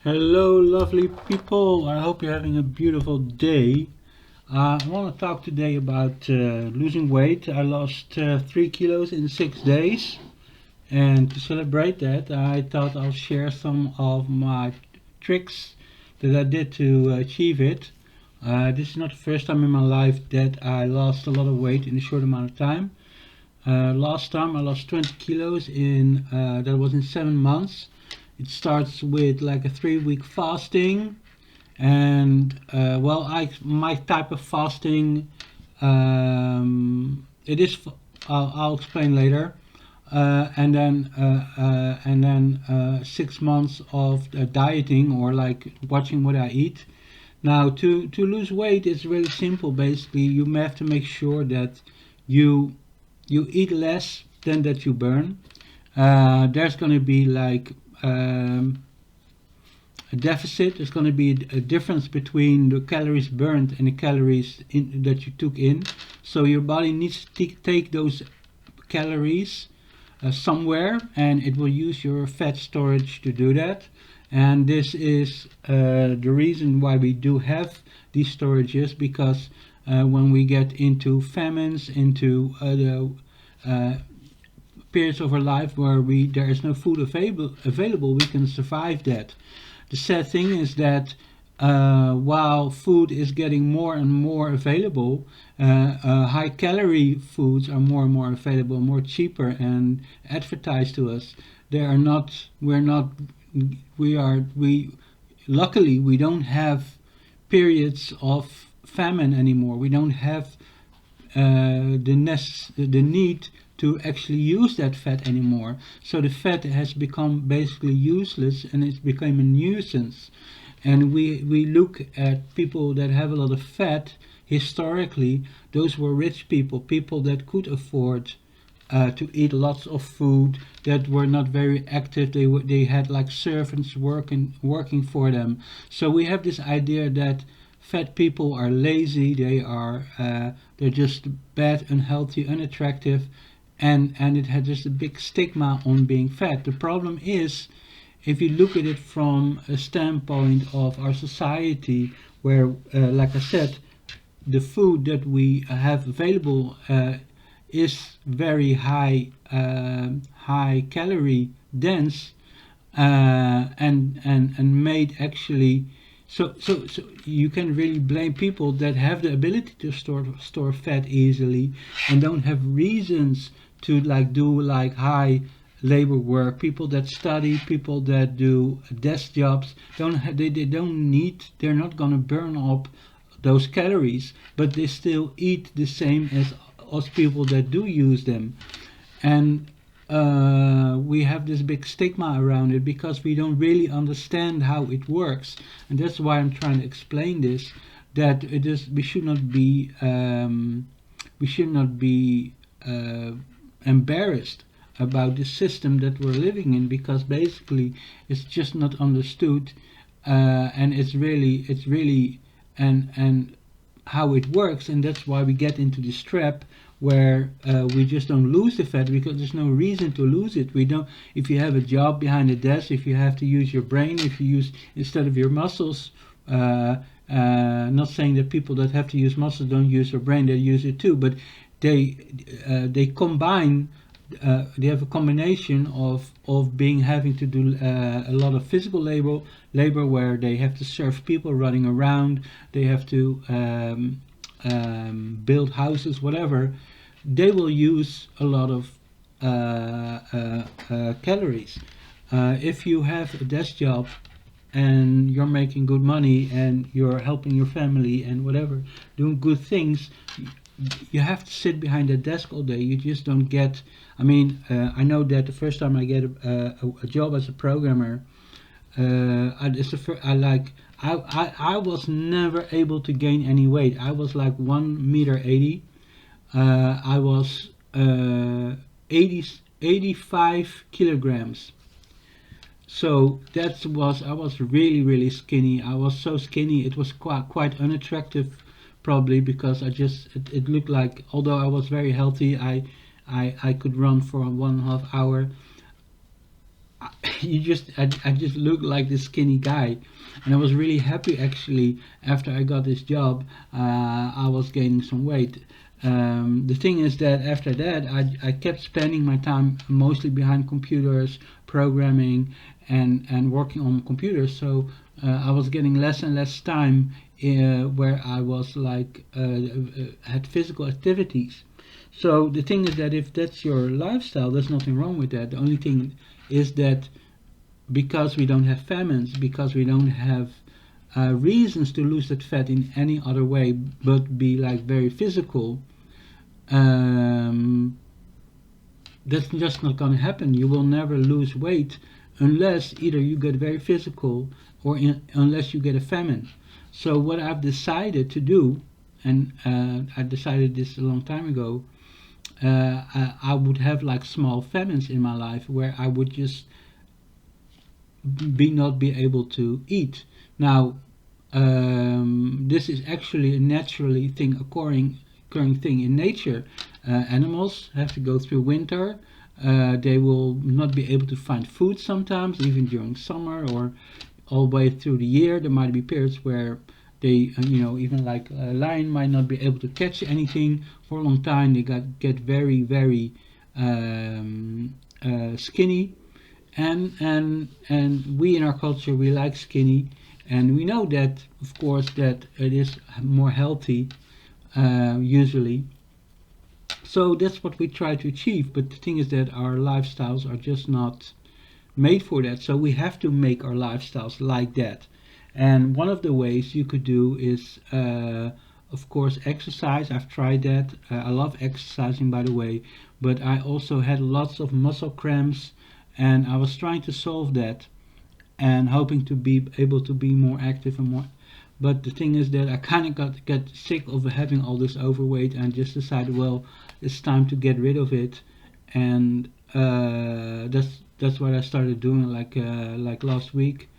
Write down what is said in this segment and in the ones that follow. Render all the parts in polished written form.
Hello, lovely people. I hope you're having a beautiful day. I want to talk today about losing weight. I lost 3 kilos in 6 days, and to celebrate that, I thought I'll share some of my tricks that I did to achieve it. This is not the first time in my life that I lost a lot of weight in a short amount of time. Last time I lost 20 kilos that was in 7 months. It starts with like a 3 week fasting, and I my type of fasting, it is. I'll explain later. And then 6 months of dieting, or like watching what I eat. Now, to lose weight is really simple. Basically, you have to make sure that you you eat less than that you burn. There's going to be like a deficit. There's going to be a difference between the calories burned and the calories that you took in. So your body needs to take those calories somewhere, and it will use your fat storage to do that. And this is the reason why we do have these storages, because when we get into famines, into the periods of our life where there is no food available, we can survive that. The sad thing is that while food is getting more and more available, high calorie foods are more and more available, more cheaper, and advertised to us. They are not. We're not. We are. We luckily we don't have periods of famine anymore. We don't have the need to actually use that fat anymore. So the fat has become basically useless, and it's become a nuisance. And we look at people that have a lot of fat. Historically, those were rich people, people that could afford to eat lots of food, that were not very active. They had like servants working for them. So we have this idea that fat people are lazy. They're just bad, unhealthy, unattractive, and it had just a big stigma on being fat. The problem is, if you look at it from a standpoint of our society, where, like I said, the food that we have available is very high calorie dense, and made actually. So you can really blame people that have the ability to store fat easily and don't have reasons to like do like high labor work. People that study, people that do desk jobs, they don't need. They're not gonna burn up those calories, but they still eat the same as us people that do use them. And we have this big stigma around it because we don't really understand how it works. And that's why I'm trying to explain this, that we should not be embarrassed about the system that we're living in, because basically it's just not understood. And it's really and how it works. And that's why we get into this trap where we just don't lose the fat, because there's no reason to lose it. We don't. If you have a job behind a desk, if you have to use your brain, if you use instead of your muscles, not saying that people that have to use muscles don't use their brain, they use it too, but they combine. They have a combination of being having to do a lot of physical labor where they have to serve people running around, they have to build houses, whatever. They will use a lot of calories. If you have a desk job and you're making good money and you're helping your family and whatever, doing good things, you have to sit behind a desk all day. You just don't get. I mean, I know that the first time I get a job as a programmer, I was never able to gain any weight. I was like 1 meter 80. I was 85 kilograms. So I was really skinny. I was so skinny, it was quite unattractive, probably because it looked like, although I was very healthy, I could run for 1.5 hours. I just look like this skinny guy, and I was really happy actually after I got this job. I was gaining some weight. The thing is that after that, I kept spending my time mostly behind computers, programming, and working on computers. So I was getting less and less time where I was like had physical activities. So the thing is that if that's your lifestyle, there's nothing wrong with that. The only thing is that because we don't have famines, because we don't have reasons to lose that fat in any other way but be like very physical, um, that's just not going to happen. You will never lose weight unless either you get very physical or unless you get a famine. So what I've decided to do, and I decided this a long time ago, I would have like small famines in my life where I would just not be able to eat. Now, this is actually a naturally occurring thing in nature. Animals have to go through winter. They will not be able to find food sometimes, even during summer or all the way through the year. There might be periods where they, even like a lion might not be able to catch anything for a long time. They get very, very skinny, and we in our culture we like skinny, and we know that of course that it is more healthy usually. So that's what we try to achieve. But the thing is that our lifestyles are just not made for that. So we have to make our lifestyles like that. And one of the ways you could do is, of course, exercise. I've tried that. I love exercising, by the way. But I also had lots of muscle cramps, and I was trying to solve that and hoping to be able to be more active and more. But the thing is that I kind of get sick of having all this overweight and just decided, well, it's time to get rid of it. And that's what I started doing. Like last week.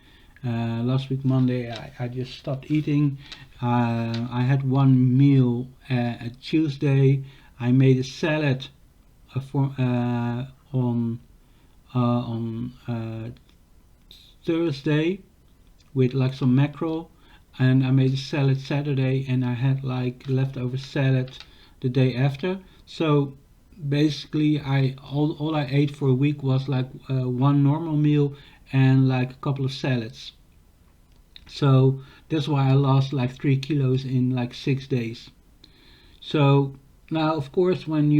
Last week Monday, I just stopped eating. I had one meal at Tuesday. I made a salad on Thursday with like some mackerel, and I made a salad Saturday, and I had like leftover salad the day after. So basically, all I ate for a week was like one normal meal and like a couple of salads. So that's why I lost like 3 kilos in like 6 days. So now, of course, when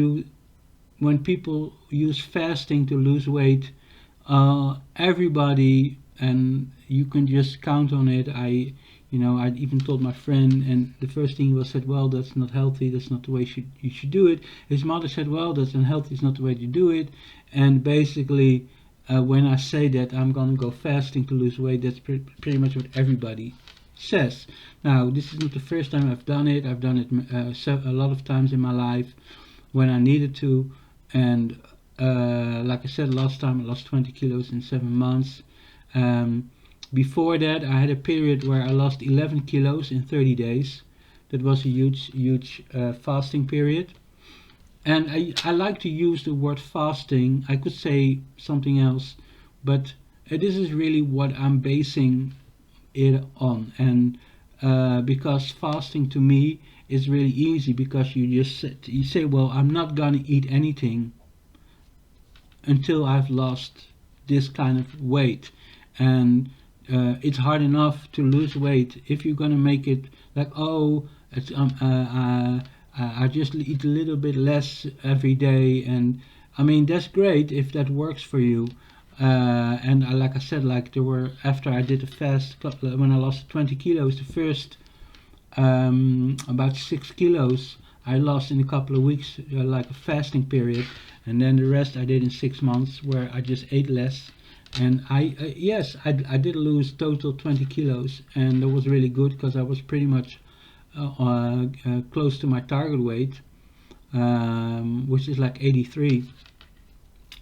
people use fasting to lose weight, everybody, and you can just count on it. I even told my friend, and the first thing he was said, well, that's not healthy. That's not the way you should do it. His mother said, well, that's unhealthy. It's not the way to do it. And basically, when I say that I'm gonna go fasting to lose weight, that's pretty much what everybody says. Now, this is not the first time I've done it. I've done it a lot of times in my life when I needed to, and like I said last time, I lost 20 kilos in 7 months. Before that, I had a period where I lost 11 kilos in 30 days. That was a huge fasting period. And I like to use the word fasting. I could say something else, but this is really what I'm basing it on. And because fasting to me is really easy, because you say, well, I'm not gonna eat anything until I've lost this kind of weight. And it's hard enough to lose weight if you're gonna make it like, oh, it's I just eat a little bit less every day, and I mean that's great if that works for you. And like I said, like there were, after I did a fast when I lost 20 kilos, the first about 6 kilos I lost in a couple of weeks, like a fasting period, and then the rest I did in 6 months where I just ate less. And yes, I did lose total 20 kilos, and that was really good because I was pretty much close to my target weight, which is like 83.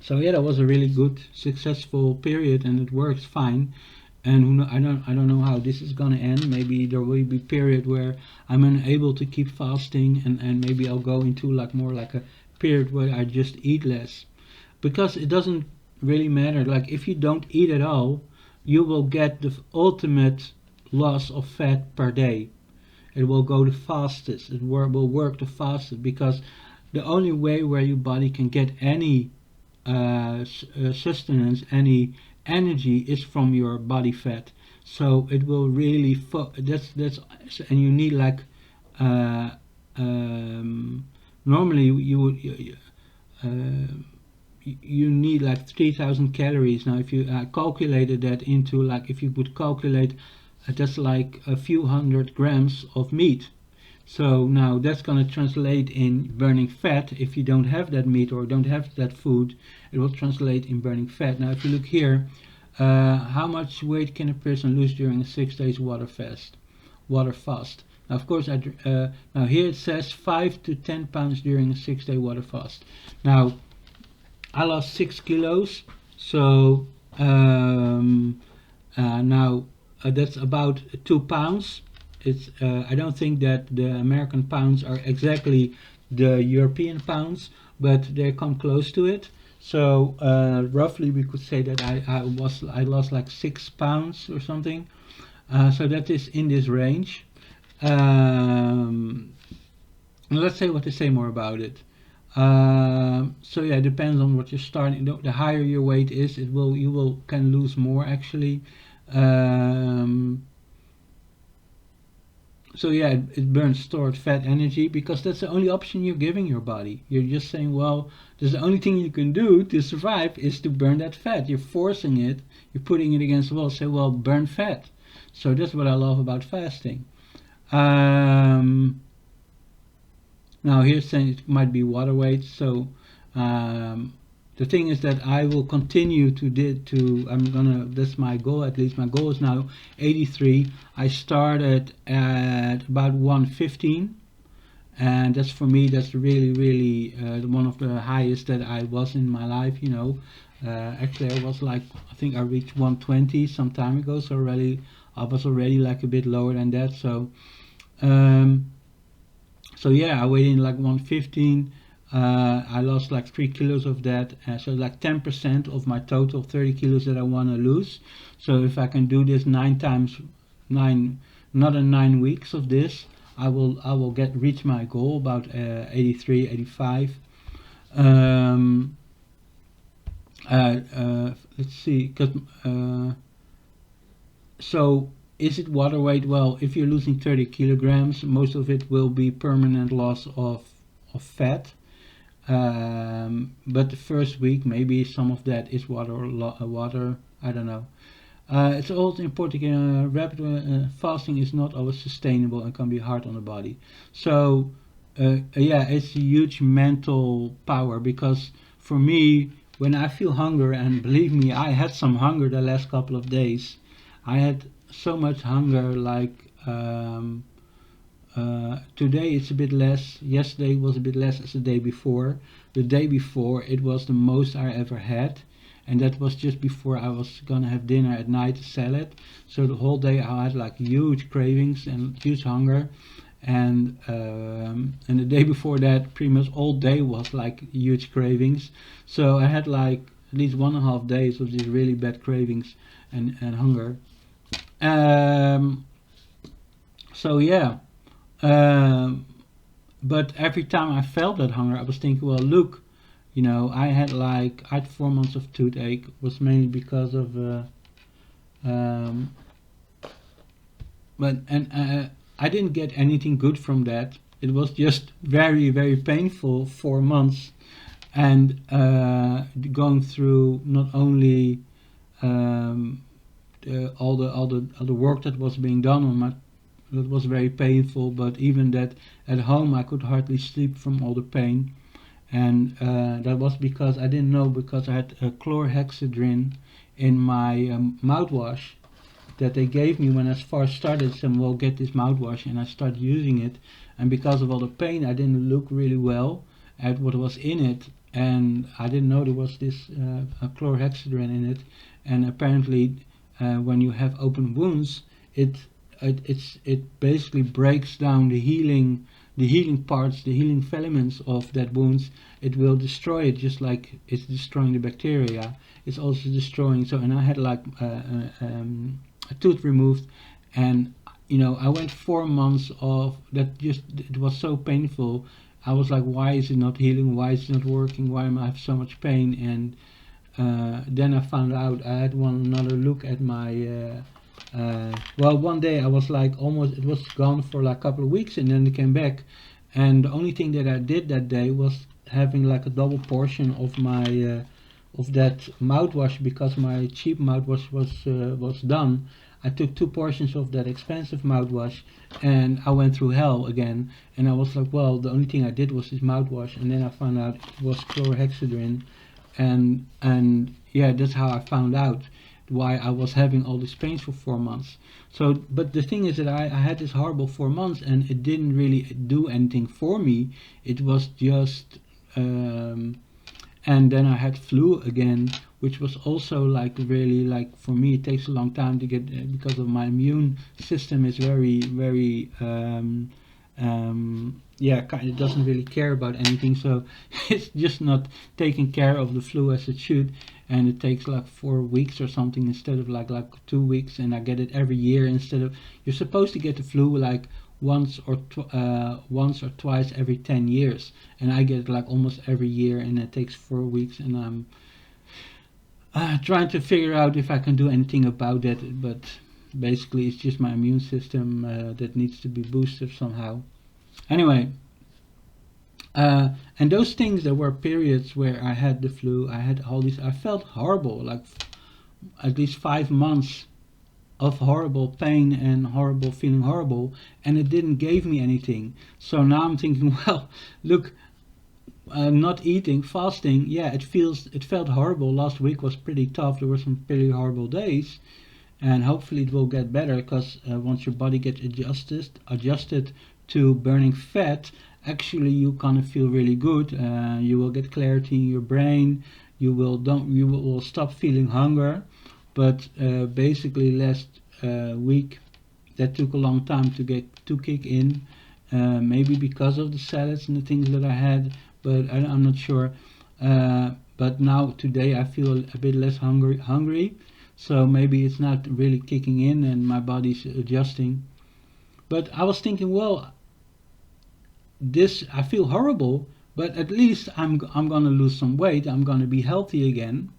So yeah, that was a really good, successful period, and it works fine. And I don't know how this is gonna end. Maybe there will be a period where I'm unable to keep fasting, and maybe I'll go into like more like a period where I just eat less, because it doesn't really matter. Like if you don't eat at all, you will get the ultimate loss of fat per day. It will go the fastest. It will work the fastest because the only way where your body can get any sustenance, any energy is from your body fat. So it will really that's and you need like uh, um, normally you would you need like 3000 calories. Now if you calculated that into, like, if you would calculate that's like a few hundred grams of meat. So now that's going to translate in burning fat. If you don't have that meat or don't have that food, it will translate in burning fat. Now if you look here, how much weight can a person lose during a 6 days water fast? Now of course, now here it says 5 to 10 pounds during a 6-day water fast. Now I lost 6 kilos, so now that's about 2 pounds. It's I don't think that the American pounds are exactly the European pounds, but they come close to it. So roughly we could say that I lost like 6 pounds or something. So that is in this range. Let's say what to say more about it. So yeah, it depends on what you're starting. The higher your weight is, you can lose more actually. So yeah, it burns stored fat energy because that's the only option you're giving your body. You're just saying, well, there's the only thing you can do to survive is to burn that fat. You're forcing it. You're putting it against the wall. Say, well, burn fat. So that's what I love about fasting. Now here's saying it might be water weight. So the thing is that I will continue that's my goal. At least my goal is now 83. I started at about 115, and that's, for me, that's really one of the highest that I was in my life. Actually I was like, I think I reached 120 some time ago, so I was already like a bit lower than that. So yeah, I weighed in like 115. I lost like 3 kilos of that, so like 10% of my total 30 kilos that I want to lose. So if I can do this another 9 weeks of this, I will reach my goal about 83, 85. Let's see, so is it water weight? Well, if you're losing 30 kilograms, most of it will be permanent loss of fat. But the first week, maybe some of that is water. I don't know. It's also important. Rapid fasting is not always sustainable and can be hard on the body. So yeah, it's a huge mental power, because for me, when I feel hunger, and believe me, I had some hunger the last couple of days. I had so much hunger, like today it's a bit less. Yesterday was a bit less as the day before. The day before it was the most I ever had, and that was just before I was gonna have dinner at night, a salad. So the whole day I had like huge cravings and huge hunger, and the day before that, pretty much all day was like huge cravings. So I had like at least 1.5 days of these really bad cravings and hunger. So yeah. But every time I felt that hunger, I was thinking, well, look, I had 4 months of toothache. It was mainly because of I didn't get anything good from that. It was just very, very painful 4 months, and going through not only all the work that was being done on my, that was very painful, but even that at home I could hardly sleep from all the pain. And that was because I didn't know, because I had chlorhexidrin in my mouthwash that they gave me when I first started. Said, well, get this mouthwash, and I started using it, and because of all the pain I didn't look really well at what was in it, and I didn't know there was this chlorhexidrin in it. And apparently when you have open wounds, it basically breaks down the healing parts, the healing filaments of that wounds. It will destroy it, just like it's destroying the bacteria. it's also destroying. So, and I had like a tooth removed, and I went 4 months of that. Just it was so painful. I was like, why is it not healing? Why is it not working? Why am I have so much pain? And then I found out I had another look at my. Well, one day I was like almost, it was gone for like a couple of weeks, and then it came back. And the only thing that I did that day was having like a double portion of my of that mouthwash, because my cheap mouthwash was done. I took 2 portions of that expensive mouthwash, and I went through hell again. And I was like, well, the only thing I did was this mouthwash, and then I found out it was chlorhexidrin, and yeah, that's how I found out why I was having all these pains for 4 months. So, but the thing is that I had this horrible 4 months, and it didn't really do anything for me. It was just, and then I had flu again, which was also like really, like, for me it takes a long time to get, because of my immune system is very yeah, kind of doesn't really care about anything, so it's just not taking care of the flu as it should, and it takes like 4 weeks or something instead of like 2 weeks, and I get it every year instead of, you're supposed to get the flu like once or twice every 10 years, and I get it like almost every year, and it takes 4 weeks, and I'm trying to figure out if I can do anything about that, but basically it's just my immune system that needs to be boosted somehow. Anyway, and those things, there were periods where I had the flu, I had all these, I felt horrible, like at least 5 months of horrible pain and horrible feeling horrible, and it didn't give me anything. So now I'm thinking, well, look, not eating, fasting, yeah, it felt horrible. Last week was pretty tough. There were some pretty horrible days, and hopefully it will get better, because once your body gets adjusted to burning fat, actually you kind of feel really good. You will get clarity in your brain. You will stop feeling hunger. But basically last week, that took a long time to kick in. Maybe because of the salads and the things that I had, but I'm not sure. But now today I feel a bit less hungry, so maybe it's not really kicking in and my body's adjusting. But I was thinking, well, this, I feel horrible, but at least I'm gonna lose some weight. I'm gonna be healthy again,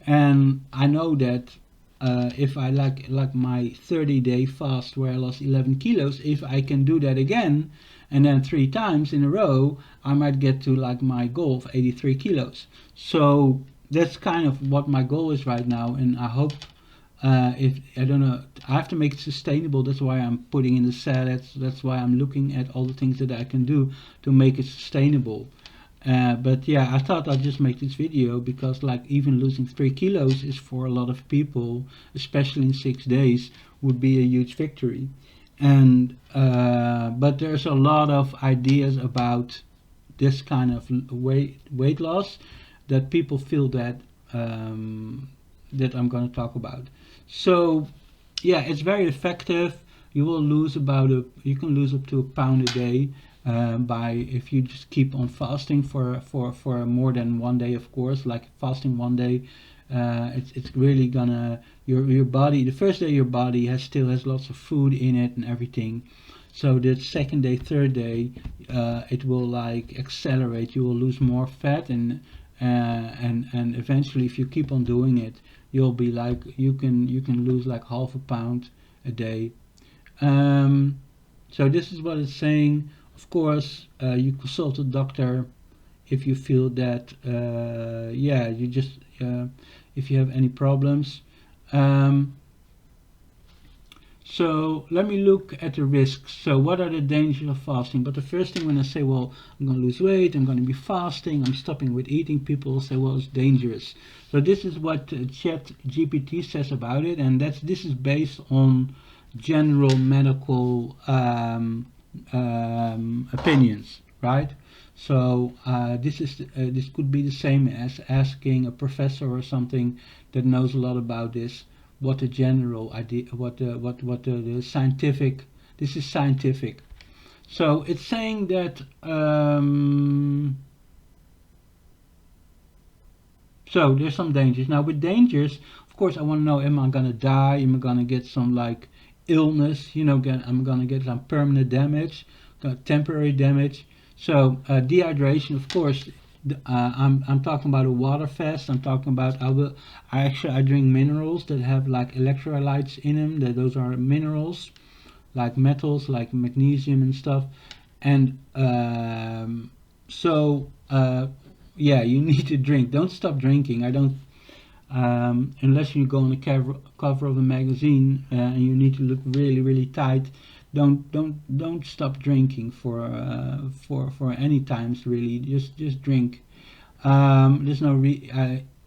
and I know that if I like my 30-day fast where I lost 11 kilos, if I can do that again, and then 3 times in a row, I might get to like my goal of 83 kilos. So that's kind of what my goal is right now, and I hope, if I don't know, I have to make it sustainable. That's why I'm putting in the salads. That's why I'm looking at all the things that I can do to make it sustainable. But yeah, I thought I'd just make this video because, like, even losing 3 kilos is, for a lot of people, especially in 6 days, would be a huge victory. And but there's a lot of ideas about this kind of weight loss that people feel that that I'm going to talk about. So yeah, it's very effective. You can lose up to a pound a day by, if you just keep on fasting for more than one day, of course. Like fasting one day, it's really gonna, your body, the first day your body still has lots of food in it and everything. So the second day, third day, it will like accelerate. You will lose more fat, and eventually, if you keep on doing it, you'll be like, you can lose like half a pound a day. So this is what it's saying. Of course, you consult a doctor if you feel that, yeah, you just, if you have any problems. So let me look at the risks. So what are the dangers of fasting? But the first thing, when I say, well, I'm going to lose weight, I'm going to be fasting, I'm stopping with eating, people say, well, it's dangerous. So this is what ChatGPT says about it, and this is based on general medical opinions, right? So this could be the same as asking a professor or something that knows a lot about this, what the general idea, what the scientific. This is scientific. So it's saying that. So there's some dangers. Now with dangers, of course, I want to know: am I gonna die? Am I gonna get some like illness? I'm gonna get some permanent damage, temporary damage. So dehydration, of course. I'm talking about a water fast. I'm talking about I drink minerals that have like electrolytes in them. Those are minerals like metals, like magnesium and stuff. And yeah, you need to drink. Don't stop drinking. I don't unless you go on the cover of a magazine and you need to look really really tight. Don't stop drinking for any times really. Just drink. There's no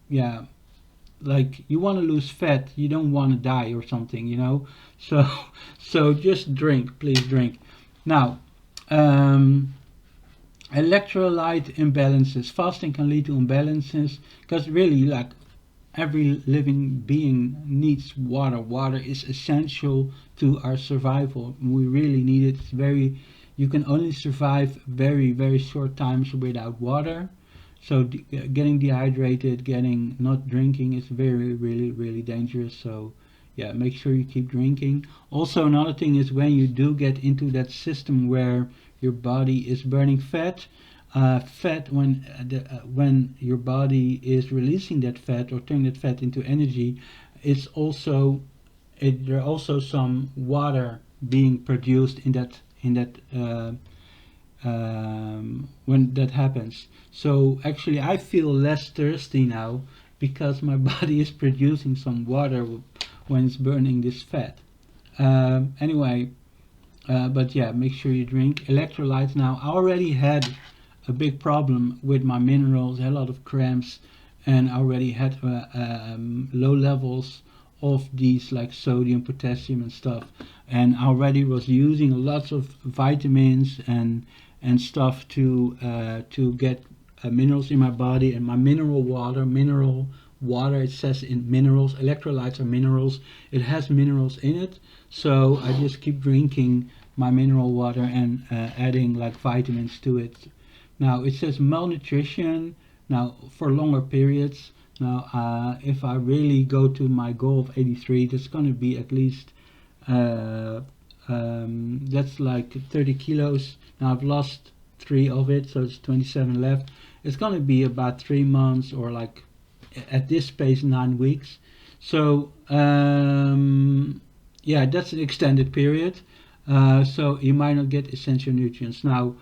yeah, like you want to lose fat, you don't want to die or something. So so just drink, please drink. Now, um, electrolyte imbalances. Fasting can lead to imbalances because really, like every living being needs water. Water is essential to our survival. We really need it. You can only survive very, very short times without water. So getting dehydrated, getting not drinking is very, really, really dangerous. So yeah, make sure you keep drinking. Also, another thing is when you do get into that system where your body is burning fat, fat when your body is releasing that fat or turning that fat into energy, there are also some water being produced in that when that happens. So actually, I feel less thirsty now because my body is producing some water when it's burning this fat. Anyway, but yeah, make sure you drink electrolytes. Now, I already had a big problem with my minerals, had a lot of cramps, and I already had low levels of these like sodium, potassium, and stuff. And I already was using lots of vitamins and stuff to get minerals in my body. And my mineral water, it says in minerals, electrolytes are minerals. It has minerals in it, so I just keep drinking my mineral water and adding like vitamins to it. Now it says malnutrition. Now for longer periods. Now if I really go to my goal of 83, that's going to be at least that's like 30 kilos. Now I've lost 3 of it, so it's 27 left. It's going to be about 3 months, or like at this pace 9 weeks. So yeah, that's an extended period. So you might not get essential nutrients. Now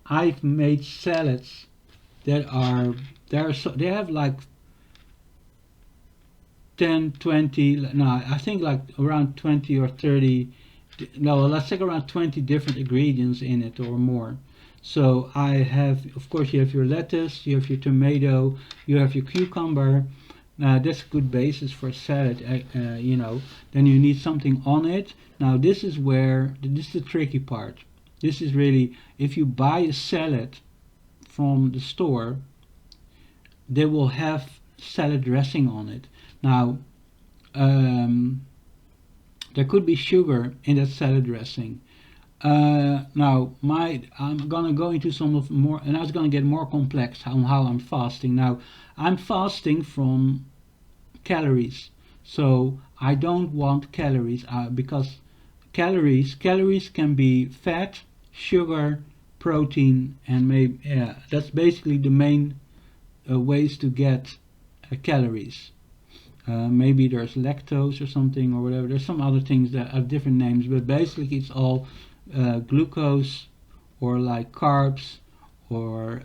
I've made salads that they have like 10, 20, no, I think like around 20 or 30, no, let's say around 20 different ingredients in it or more. So I have, of course, you have your lettuce, you have your tomato, you have your cucumber. That's a good basis for a salad, Then you need something on it. Now this is the tricky part. This is really, if you buy a salad from the store, they will have salad dressing on it. Now, there could be sugar in that salad dressing. Now, I'm gonna go into some of more, and I was gonna get more complex on how I'm fasting. Now, I'm fasting from calories, so I don't want calories because calories can be fat, sugar, protein, and maybe that's basically the main ways to get calories. Maybe there's lactose or something or whatever. There's some other things that have different names, but basically it's all glucose or like carbs or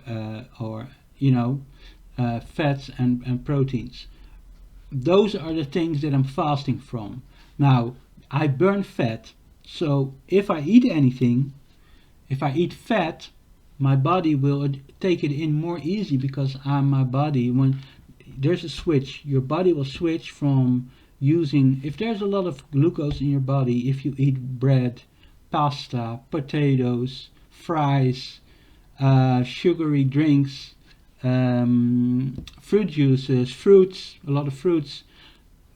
fats and proteins. Those are the things that I'm fasting from. Now I burn fat, so if I eat anything, if I eat fat, my body will take it in more easy because my body, when there's a switch, your body will switch from using, if there's a lot of glucose in your body, if you eat bread, pasta, potatoes, fries, sugary drinks, fruit juices, a lot of fruits,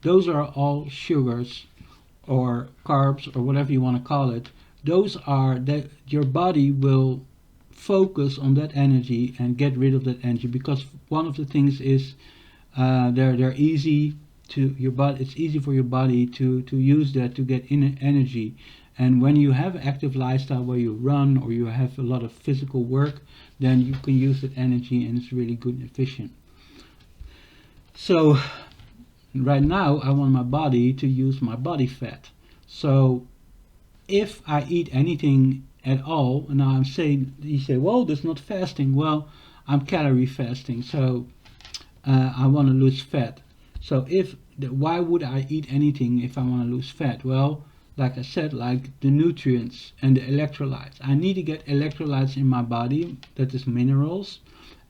those are all sugars or carbs or whatever you want to call it. Those are that your body will focus on that energy and get rid of that energy, because one of the things is they're easy to your body. It's easy for your body to use that to get in energy. And when you have an active lifestyle where you run or you have a lot of physical work, then you can use that energy and it's really good and efficient. So right now I want my body to use my body fat. So if I eat anything at all, and now I'm saying, you say, well, that's not fasting. Well, I'm calorie fasting, so I want to lose fat. So why would I eat anything if I want to lose fat? Well, like I said, like the nutrients and the electrolytes. I need to get electrolytes in my body, that is minerals,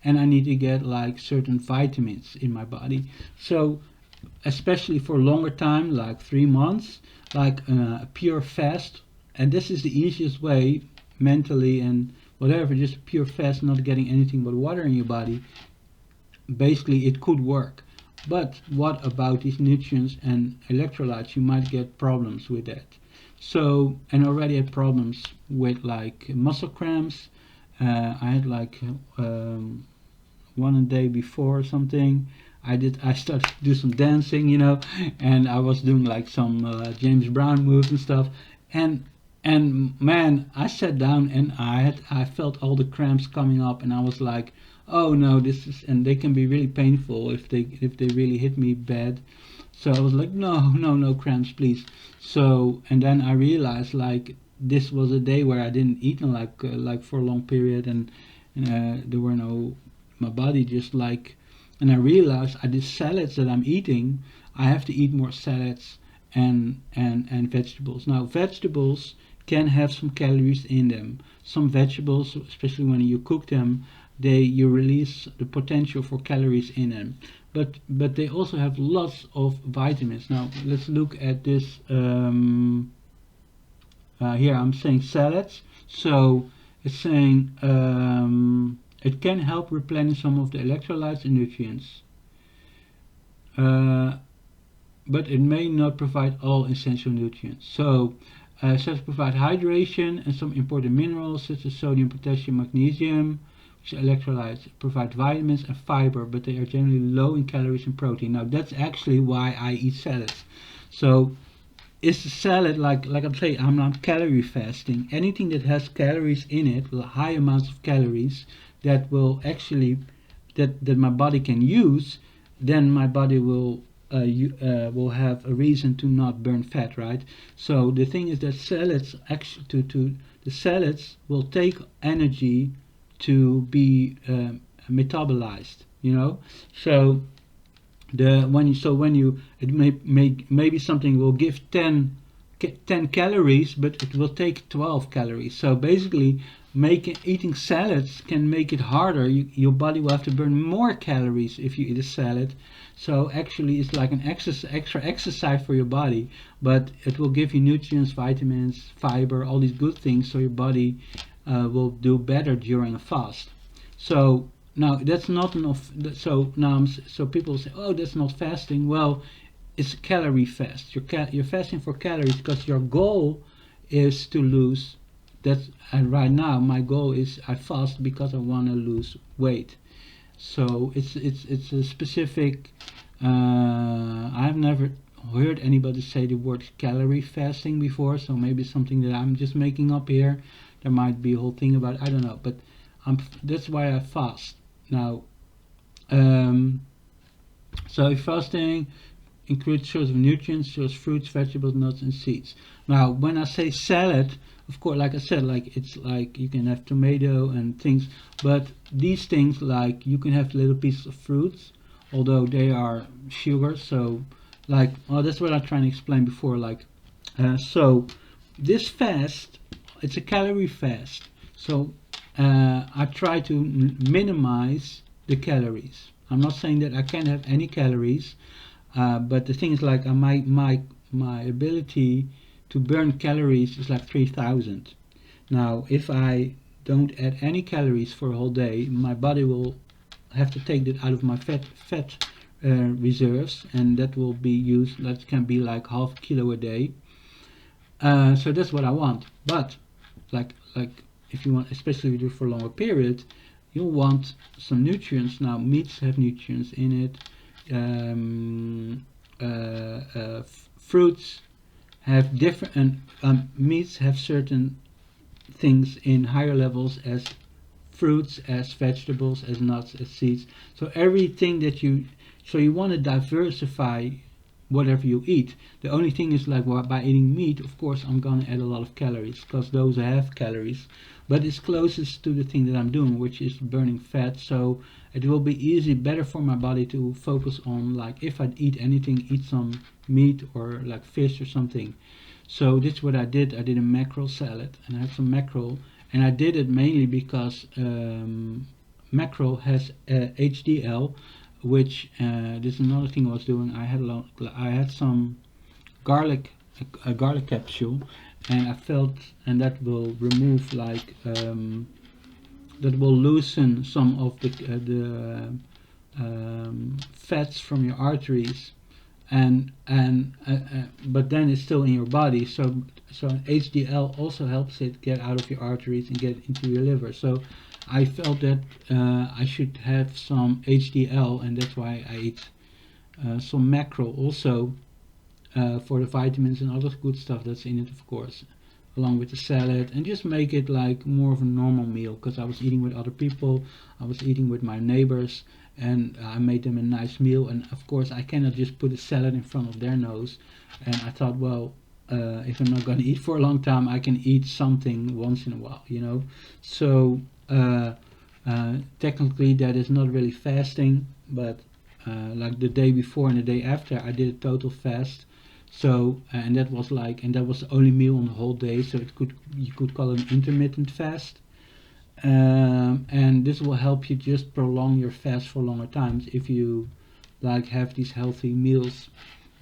and I need to get like certain vitamins in my body. So especially for a longer time, like 3 months, like a pure fast, and this is the easiest way mentally and whatever, just a pure fast, not getting anything but water in your body. Basically it could work. But what about these nutrients and electrolytes? You might get problems with that. So, and already had problems with like muscle cramps. I had like one a day before or something. I started to do some dancing, and I was doing like some James Brown moves and stuff. And man, I sat down and I felt all the cramps coming up, and I was like, oh no, and they can be really painful if they really hit me bad. So I was like, no cramps, please. So, and then I realized like this was a day where I didn't eat in like for a long period, and there were no, my body just like, and I realized these salads that I'm eating, I have to eat more salads and vegetables. Now vegetables can have some calories in them. Some vegetables, especially when you cook them, you release the potential for calories in them. But they also have lots of vitamins. Now let's look at this. Here I'm saying salads. So it's saying it can help replenish some of the electrolytes and nutrients. But it may not provide all essential nutrients. So says provide hydration and some important minerals such as sodium, potassium, magnesium, which electrolytes, provide vitamins and fiber, but they are generally low in calories and protein. Now that's actually why I eat salads. So is the salad, like I'm saying, I'm not calorie fasting. Anything that has calories in it, high amounts of calories, that will actually, that my body can use, then my body will have a reason to not burn fat, right? So the thing is that salads actually the salads will take energy to be metabolized, So maybe something will give 10 calories, but it will take 12 calories. So basically, eating salads can make it harder. Your body will have to burn more calories if you eat a salad. So actually, it's like an extra exercise for your body, but it will give you nutrients, vitamins, fiber, all these good things, so your body will do better during a fast. So now that's not enough. So people say, oh, that's not fasting. Well, it's a calorie fast. You're fasting for calories because your goal is to lose. And right now my goal is I fast because I want to lose weight. So it's a specific. I've never heard anybody say the word calorie fasting before. So maybe something that I'm just making up here. There might be a whole thing about it, I don't know. But that's why I fast now. So fasting includes sources of nutrients such as fruits, vegetables, nuts, and seeds. Now, when I say salad, of course, like I said, like it's like you can have tomato and things, but these things, like you can have little pieces of fruits, although they are sugar. So, that's what I'm trying to explain before. So this fast, it's a calorie fast. So I try to minimize the calories. I'm not saying that I can't have any calories. But the thing is, like my ability to burn calories is like 3,000. Now, if I don't add any calories for a whole day, my body will have to take that out of my fat reserves, and that will be used. That can be like half a kilo a day. So that's what I want. But like if you want, especially if you do it for a longer period, you'll want some nutrients. Now, meats have nutrients in it. Fruits have different, and meats have certain things in higher levels as fruits, as vegetables, as nuts, as seeds. So everything so you want to diversify whatever you eat. The only thing is, like, well, by eating meat, of course I'm gonna add a lot of calories, because those have calories, but it's closest to the thing that I'm doing, which is burning fat. So it will be better for my body to focus on, like, if I eat anything, eat some meat or like fish or something. So this is what I did. I did a mackerel salad, and I had some mackerel, and I did it mainly because mackerel has HDL, which this is another thing I was doing. I had some garlic, a garlic capsule, and I felt, and that will remove, like, that will loosen some of the fats from your arteries, and but then it's still in your body. So HDL also helps it get out of your arteries and get into your liver. So I felt that I should have some HDL, and that's why I ate some mackerel also, for the vitamins and other good stuff that's in it, of course, along with the salad, and just make it like more of a normal meal, because I was eating with other people, I was eating with my neighbors, and I made them a nice meal. And of course I cannot just put a salad in front of their nose, and I thought, well, if I'm not going to eat for a long time, I can eat something once in a while, you know. So technically that is not really fasting, but like the day before and the day after I did a total fast. So and that was the only meal on the whole day, so you could call it an intermittent fast. And this will help you just prolong your fast for longer times if you like have these healthy meals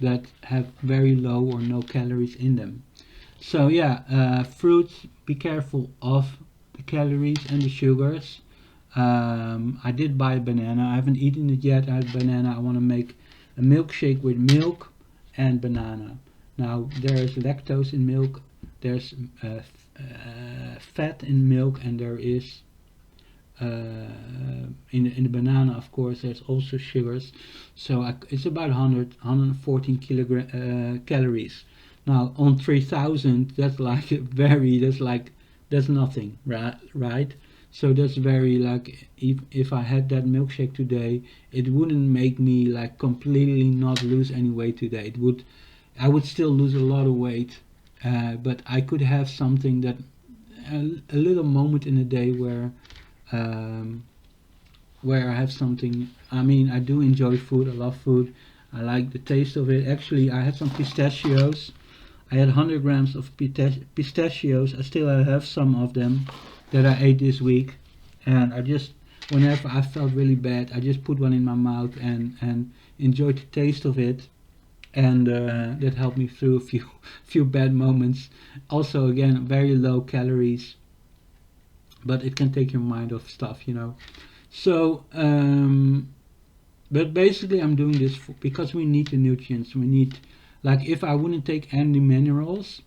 that have very low or no calories in them. So yeah, fruits, be careful of the calories and the sugars. I did buy a banana. I haven't eaten it yet. I had banana. I want to make a milkshake with milk and banana. Now there is lactose in milk. There's fat in milk, and there is in the banana, of course, there's also sugars. So it's about 114 calories. Now on 3,000, that's like that's nothing, right? So that's very, like, if I had that milkshake today, it wouldn't make me like completely not lose any weight today. I would still lose a lot of weight, but I could have something that a little moment in a day where I have something. I mean, I do enjoy food. I love food. I like the taste of it. Actually, I had some pistachios. I had 100 grams of pistachios. I still have some of them that I ate this week, and whenever I felt really bad, I just put one in my mouth and enjoyed the taste of it, and that helped me through a few bad moments. Also, again, very low calories, but it can take your mind off stuff, you know. So, but basically, I'm doing this because we need the nutrients. We need, like, if I wouldn't take any minerals,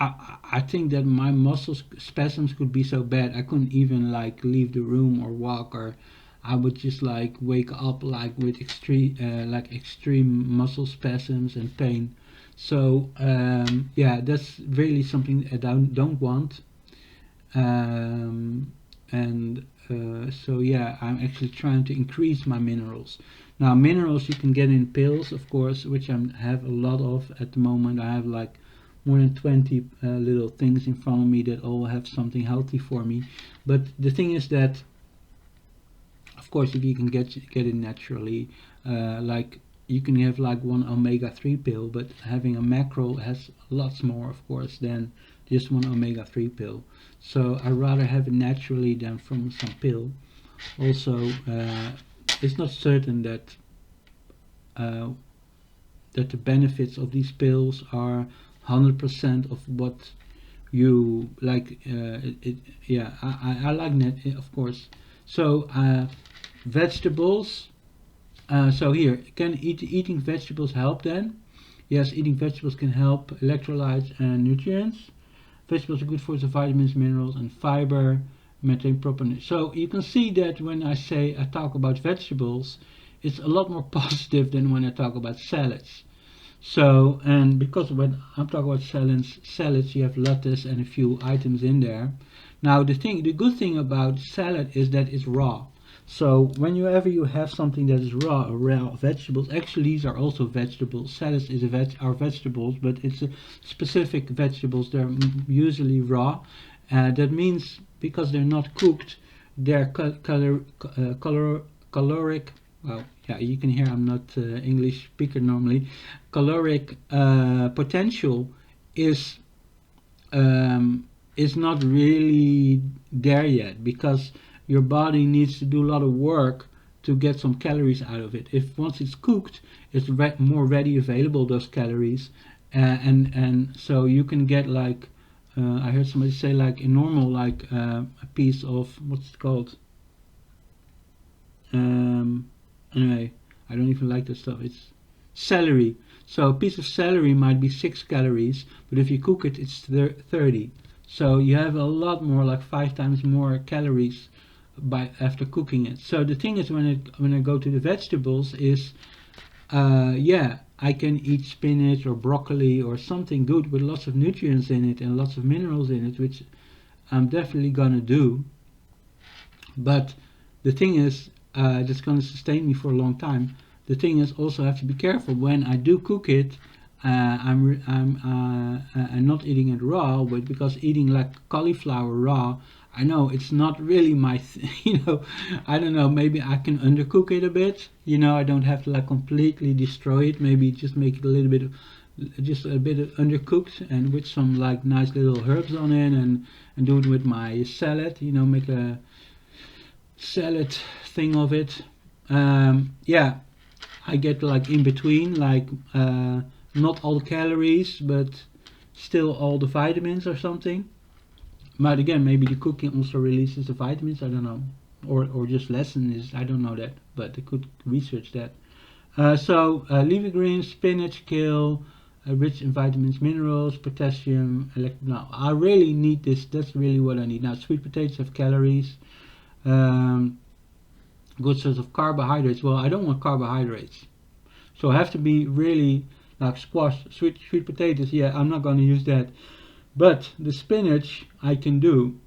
I think that my muscle spasms could be so bad I couldn't even like leave the room or walk, or I would just like wake up like with extreme muscle spasms and pain. So yeah, that's really something I don't want. And so yeah, I'm actually trying to increase my minerals. Now minerals you can get in pills, of course, which I have a lot of at the moment. I have like more than 20 little things in front of me that all have something healthy for me. But the thing is that, of course, if you can get it naturally, like you can have like one omega-3 pill, but having a mackerel has lots more, of course, than just one omega-3 pill. So I rather have it naturally than from some pill. Also, it's not certain that the benefits of these pills are 100% of what you like. Yeah, I like that, of course. So vegetables. So here, can eating vegetables help then? Yes, eating vegetables can help electrolytes and nutrients. Vegetables are good for the vitamins, minerals, and fiber, maintain proper. So you can see that when I talk about vegetables, it's a lot more positive than when I talk about salads. So, and because when I'm talking about salads, you have lettuce and a few items in there. Now, the good thing about salad is that it's raw. So, whenever you have something that is raw vegetables, actually these are also vegetables. Salads are vegetables, but it's a specific vegetables. They're usually raw. That means because they're not cooked, their caloric, well, yeah, you can hear I'm not English speaker normally. Caloric potential is not really there yet, because your body needs to do a lot of work to get some calories out of it. If once it's cooked, it's more ready available, those calories, and so you can get like I heard somebody say like a normal like a piece of what's it called. Anyway, I don't even like that stuff. It's celery. So a piece of celery might be 6 calories, but if you cook it, it's 30. So you have a lot more, like 5 times more calories after cooking it. So the thing is, when I go to the vegetables, is yeah, I can eat spinach or broccoli or something good with lots of nutrients in it and lots of minerals in it, which I'm definitely gonna do. But the thing is, that's gonna sustain me for a long time. The thing is, also I have to be careful when I do cook it. I'm not eating it raw, but because eating like cauliflower raw, I know it's not really my, I don't know. Maybe I can undercook it a bit. I don't have to like completely destroy it. Maybe just make it a little bit, just a bit undercooked, and with some like nice little herbs on it, and do it with my salad. Make a salad thing of it. Yeah, I get like in between, like not all the calories, but still all the vitamins or something. But again, maybe the cooking also releases the vitamins. I don't know, or just lessens. I don't know that, but I could research that. So leafy greens, spinach, kale, rich in vitamins, minerals, potassium. Now I really need this. That's really what I need. Now sweet potatoes have calories. Good source of carbohydrates. Well, I don't want carbohydrates, so I have to be really like squash, sweet potatoes. Yeah, I'm not going to use that. But the spinach I can do.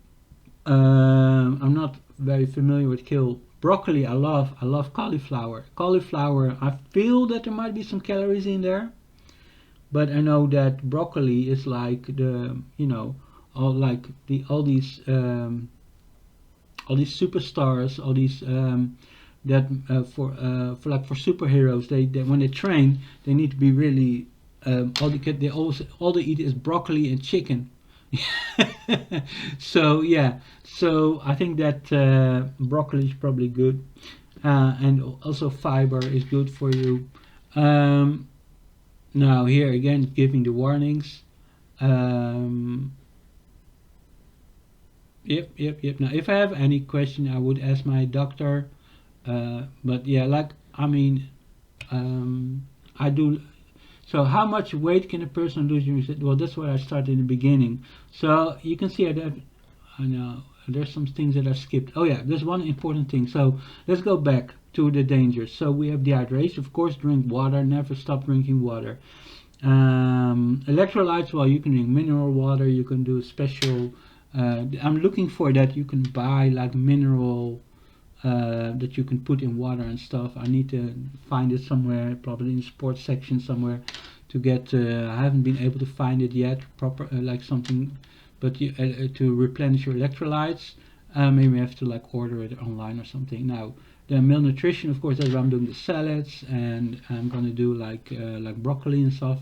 I'm not very familiar with kale. Broccoli I love cauliflower. Cauliflower, I feel that there might be some calories in there, but I know that broccoli is like all these superstars, all these that for superheroes, they when they train, they need to be really all they eat is broccoli and chicken. So yeah, so I think that broccoli is probably good, and also fiber is good for you. Now here again, giving the warnings. Yep. Now, if I have any question, I would ask my doctor. But yeah, I do. So, how much weight can a person lose? Well, that's what I started in the beginning. So you can see I know there's some things that I skipped. Oh yeah, there's one important thing. So let's go back to the dangers. So we have dehydration. Of course, drink water. Never stop drinking water. Electrolytes. Well, you can drink mineral water. You can do special. I'm looking for that. You can buy like mineral that you can put in water and stuff. I need to find it somewhere, probably in the sports section somewhere, to get. I haven't been able to find it yet. Proper like something, but to replenish your electrolytes, maybe I have to like order it online or something. Now the malnutrition, of course, that's why I'm doing the salads, and I'm gonna do like broccoli and stuff.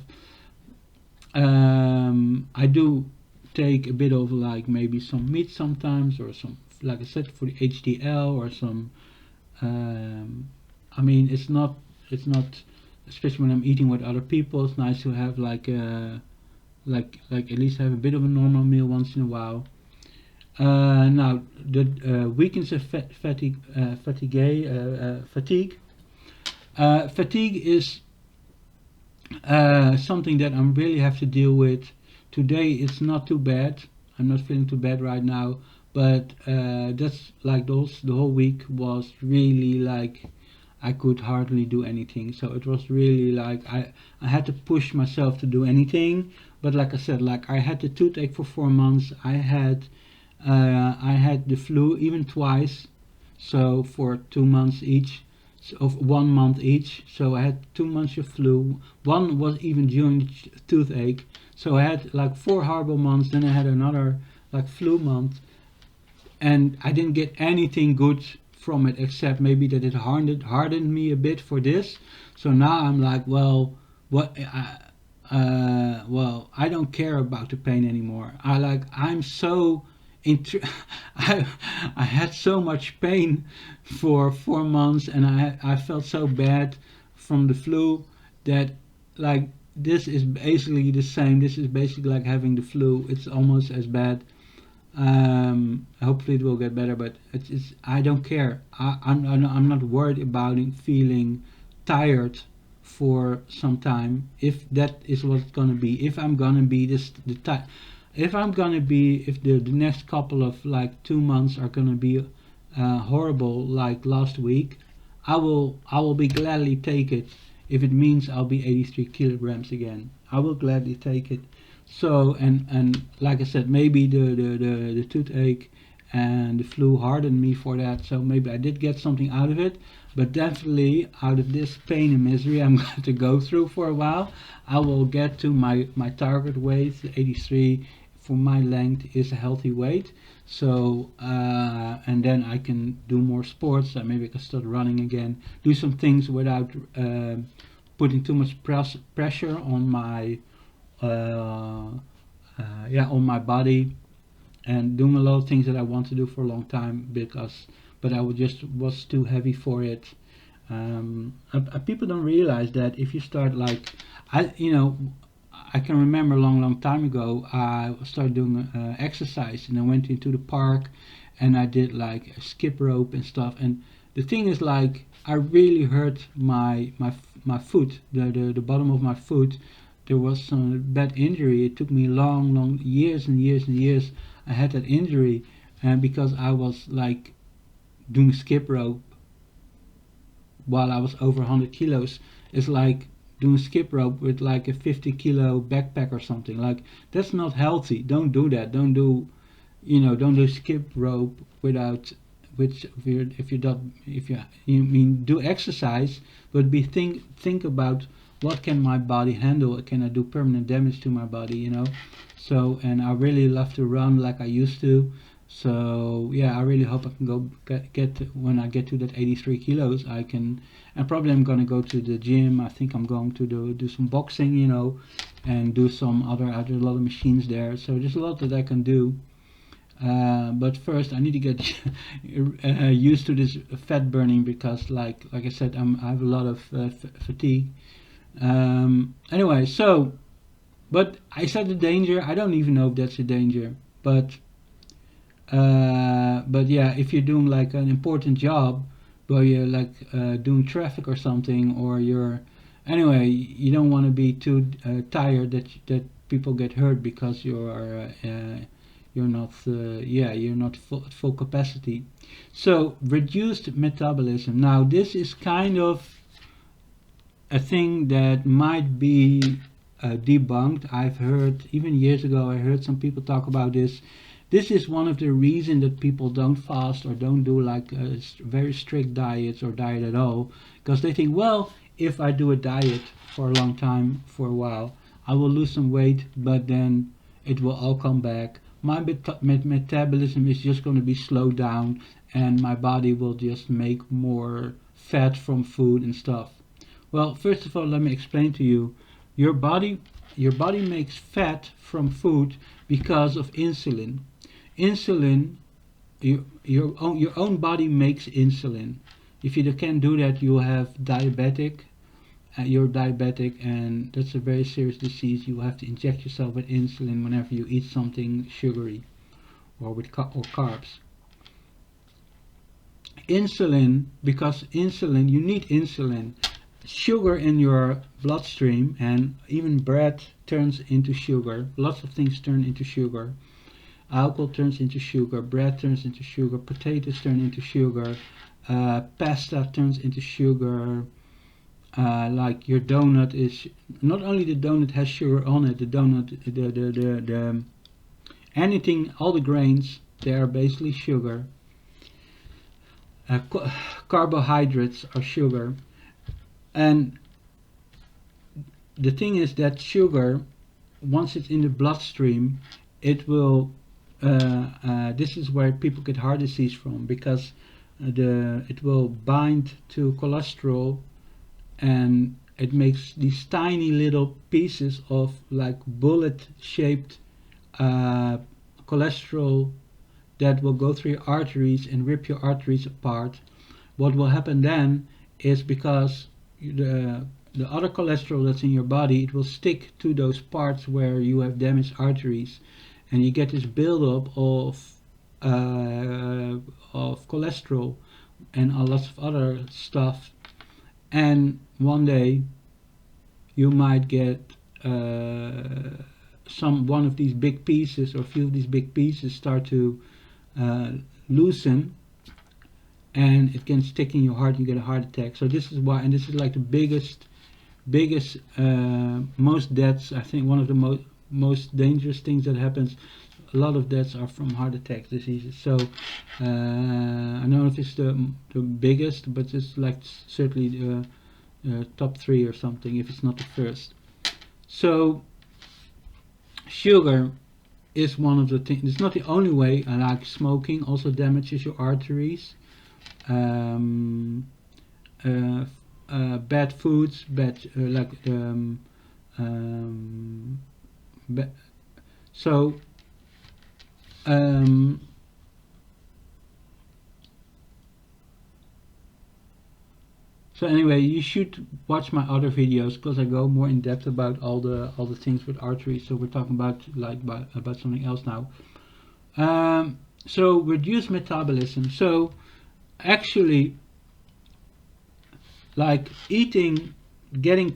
I do take a bit of like maybe some meat sometimes, or some, like I said, for the HDL, or some it's not, especially when I'm eating with other people, it's nice to have like at least have a bit of a normal meal once in a while. Now the weakens of fatigue. Fatigue is something that I really have to deal with, Today it's not too bad. I'm not feeling too bad right now, but that's like the whole week was really like I could hardly do anything. So it was really like I had to push myself to do anything. But like I said, like I had the toothache for 4 months. I had the flu even twice, so for 2 months each, so of 1 month each. So I had 2 months of flu. One was even during the toothache. So I had like 4 horrible months. Then I had another like flu month, and I didn't get anything good from it except maybe that it hardened me a bit for this. So now I'm like, well, what? Well, I don't care about the pain anymore. I'm so intr- I I had so much pain for 4 months, and I felt so bad from the flu that like this is basically the same. This is basically like having the flu. It's almost as bad. Hopefully it will get better, but it's I don't care. I'm not worried about it feeling tired for some time. If that is what it's gonna be, if I'm gonna be this the time, if I'm gonna be, if the next couple of like 2 months are gonna be horrible like last week, I will be gladly take it. If it means I'll be 83 kilograms again, I will gladly take it. So and like I said, maybe the toothache and the flu hardened me for that. So maybe I did get something out of it, but definitely out of this pain and misery I'm going to go through for a while, I will get to my target weight. 83 for my length is a healthy weight. So and then I can do more sports. Maybe I can start running again, do some things without putting too much pressure on my uh, on my body, and doing a lot of things that I want to do for a long time because, but I was too heavy for it. People don't realize that if you start like, I can remember a long time ago I started doing exercise, and I went into the park and I did like a skip rope and stuff. And the thing is like I really hurt my foot, the bottom of my foot. There was some bad injury. It took me long years and years and years. I had that injury, and because I was like doing skip rope while I was over 100 kilos. It's like doing skip rope with like a 50-kilo backpack or something. Like that's not healthy. Don't do that. Don't do skip rope without, which if you don't, if you mean do exercise, but think about what can my body handle. Can I do permanent damage to my body? So, and I really love to run like I used to. So yeah, I really hope I can go get when I get to that 83 kilos. I can, and probably I'm gonna go to the gym. I think I'm going to do some boxing, and do some other. There's a lot of machines there, so there's a lot that I can do. But first, I need to get used to this fat burning because, like I said, I have a lot of fatigue. Anyway, so, but I said the danger. I don't even know if that's a danger, but yeah, if you're doing like an important job, where you're like doing traffic or something, or anyway, you don't want to be too tired that people get hurt because you're not you're not full capacity. So reduced metabolism. Now this is kind of a thing that might be debunked. I've heard even years ago. I heard some people talk about this. This is one of the reasons that people don't fast or don't do like very strict diets or diet at all, because they think, well, if I do a diet for a long time, for a while, I will lose some weight, but then it will all come back. My metabolism is just going to be slowed down, and my body will just make more fat from food and stuff. Well, first of all, let me explain to you. Your body, your body makes fat from food because of insulin. Insulin, your own body makes insulin. If you can't do that, you'll have diabetic. You're diabetic, and that's a very serious disease. You have to inject yourself with insulin whenever you eat something sugary or with or carbs. Insulin, because insulin, you need insulin, sugar in your bloodstream, and even bread turns into sugar. Lots of things turn into sugar. Alcohol turns into sugar, bread turns into sugar, potatoes turn into sugar, pasta turns into sugar. Like your donut is not only the donut has sugar on it, the donut, the anything, all the grains, they are basically sugar. Uh, Carbohydrates are sugar, and the thing is that sugar, once it's in the bloodstream, it will. This is where people get heart disease from, because it will bind to cholesterol, and it makes these tiny little pieces of like bullet shaped cholesterol that will go through your arteries and rip your arteries apart. What will happen then is, because the other cholesterol that's in your body, it will stick to those parts where you have damaged arteries, and you get this buildup of cholesterol and a lot of other stuff, and one day you might get one of these big pieces, or a few of these big pieces start to uh, loosen, and it can stick in your heart and you get a heart attack. So this is why, and this is like the biggest most deaths, I think one of the most dangerous things that happens. A lot of deaths are from heart attack diseases. So I don't know if it's the biggest, but it's like certainly the top 3 or something, if it's not the first. So sugar is one of the things. It's not the only way. Like smoking also damages your arteries. Bad foods, like so so anyway, you should watch my other videos, because I go more in depth about all the things with arteries. So we're talking about about something else now. So reduce metabolism. So actually, like getting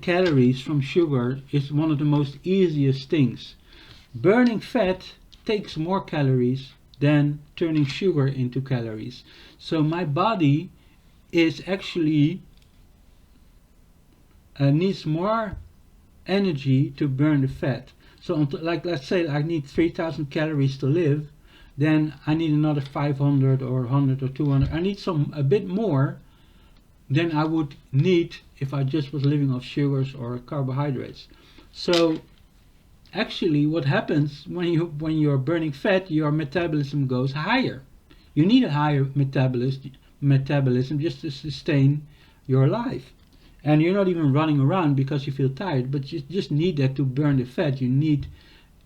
calories from sugar is one of the most easiest things. Burning fat takes more calories than turning sugar into calories. So my body is actually needs more energy to burn the fat. So like, let's say I need 3,000 calories to live, then I need another 500 or 100 or 200. I need a bit more than I would need if I just was living off sugars or carbohydrates. So actually what happens when you're burning fat, your metabolism goes higher. You need a higher metabolism just to sustain your life. And you're not even running around because you feel tired, but you just need that to burn the fat. You need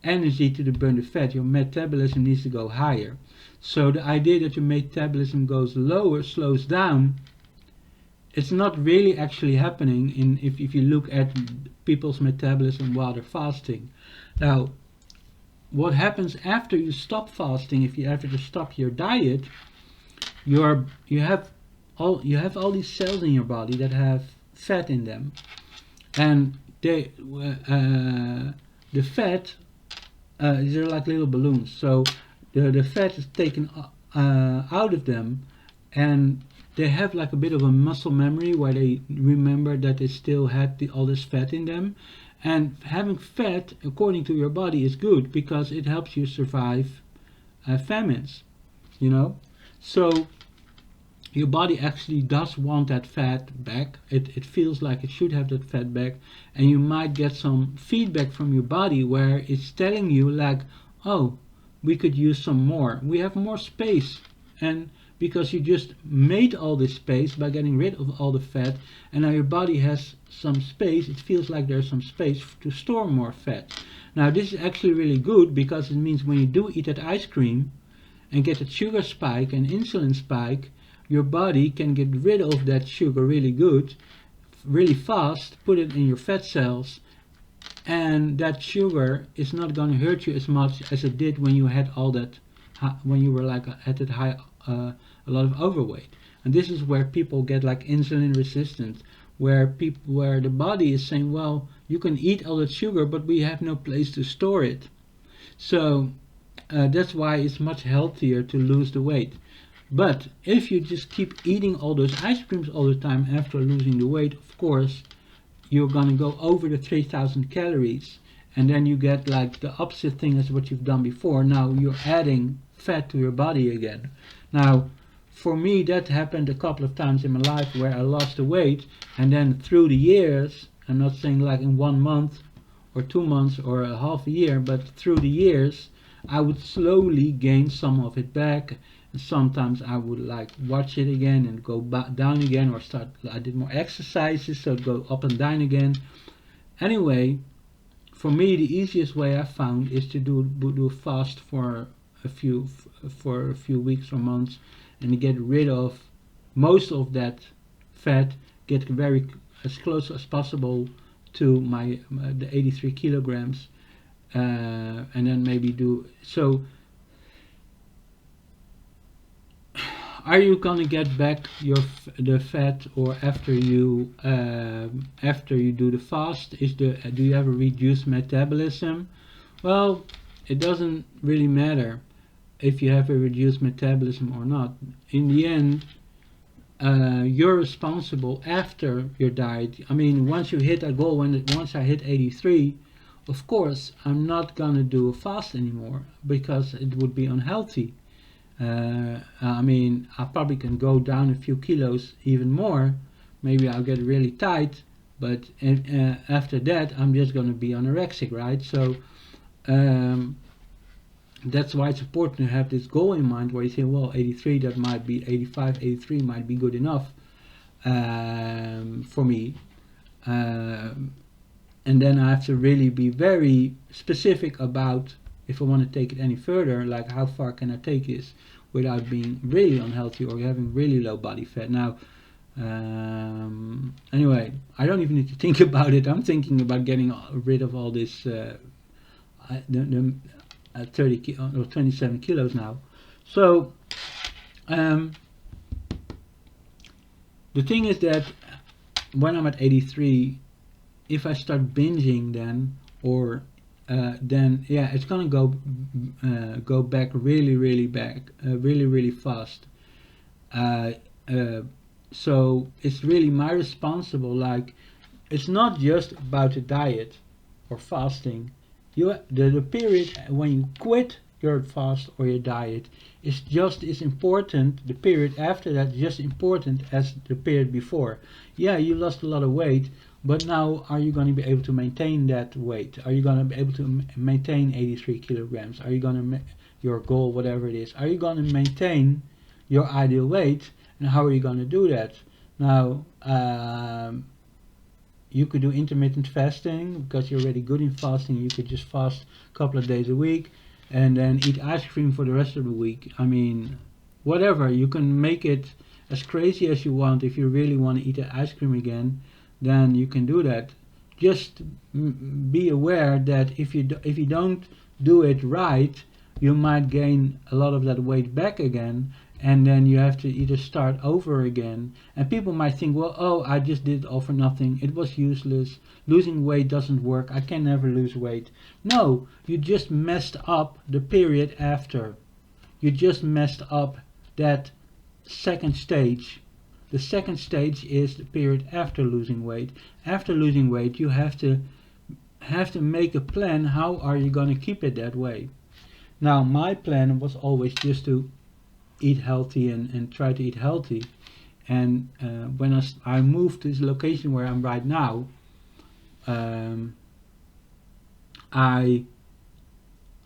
energy to burn the fat. Your metabolism needs to go higher. So the idea that your metabolism goes lower, slows down, it's not really actually happening if you look at people's metabolism while they're fasting. Now, what happens after you stop fasting, if you have to stop your diet, you have all these cells in your body that have fat in them, and the fat, they're like little balloons. So the fat is taken out of them, and they have like a bit of a muscle memory where they remember that they still had all this fat in them. And having fat, according to your body, is good because it helps you survive famines, you know. So your body actually does want that fat back. It feels like it should have that fat back, and you might get some feedback from your body where it's telling you like, oh, we could use some more. We have more space. And because you just made all this space by getting rid of all the fat, and now your body has some space, it feels like there's some space to store more fat. Now this is actually really good, because it means when you do eat that ice cream and get a sugar spike and insulin spike, your body can get rid of that sugar really good, really fast, put it in your fat cells, and that sugar is not going to hurt you as much as it did when you had all that, when you were like at that high, a lot of overweight. And this is where people get like insulin resistant, where the body is saying, well, you can eat all that sugar, but we have no place to store it. So that's why it's much healthier to lose the weight. But if you just keep eating all those ice creams all the time after losing the weight, of course, you're gonna go over the 3,000 calories, and then you get like the opposite thing as what you've done before. Now you're adding fat to your body again. Now, for me, that happened a couple of times in my life where I lost the weight, and then through the years, I'm not saying like in 1 month or 2 months or a half a year, but through the years, I would slowly gain some of it back. And sometimes I would like watch it again and go back down again, or I did more exercises, so it'd go up and down again. Anyway, for me, the easiest way I found is to do a fast for a few weeks or months, and get rid of most of that fat, get very as close as possible to the 83 kilograms, and then maybe do so. Are you gonna get back the fat, or after you do the fast? Do you have a reduced metabolism? Well, it doesn't really matter if you have a reduced metabolism or not. In the end, you're responsible after your diet. I mean, once you hit a goal, once I hit 83, of course, I'm not gonna do a fast anymore because it would be unhealthy. I mean, I probably can go down a few kilos even more. Maybe I'll get really tight, but after that, I'm just gonna be anorexic, right? So that's why it's important to have this goal in mind, where you say, well, 83, that might be 85, 83 might be good enough for me. And then I have to really be very specific about if I want to take it any further, like how far can I take this without being really unhealthy or having really low body fat. Now, anyway, I don't even need to think about it. I'm thinking about getting rid of all this 30 or 27 kilos now. So the thing is that when I'm at 83, if I start binging then, or then yeah, it's gonna go back really fast. So it's really my responsible. Like, it's not just about the diet or fasting. The period when you quit your fast or your diet is just as important. The period after that is just important as the period before. Yeah, you lost a lot of weight, but now are you going to be able to maintain that weight? Are you going to be able to maintain 83 kilograms? Are you going to your goal, whatever it is? Are you going to maintain your ideal weight? And how are you going to do that? Now, you could do intermittent fasting because you're already good in fasting. You could just fast a couple of days a week and then eat ice cream for the rest of the week. I mean, whatever. You can make it as crazy as you want. If you really want to eat ice cream again, then you can do that. Just be aware that if you don't do it right, you might gain a lot of that weight back again, and then you have to either start over again. And people might think, well, oh, I just did it all for nothing. It was useless. Losing weight doesn't work. I can never lose weight. No, you just messed up the period after. You just messed up that second stage. The second stage is the period after losing weight. After losing weight, you have to make a plan. How are you going to keep it that way? Now, my plan was always just to eat healthy and try to eat healthy. And when I moved to this location where I'm right now, I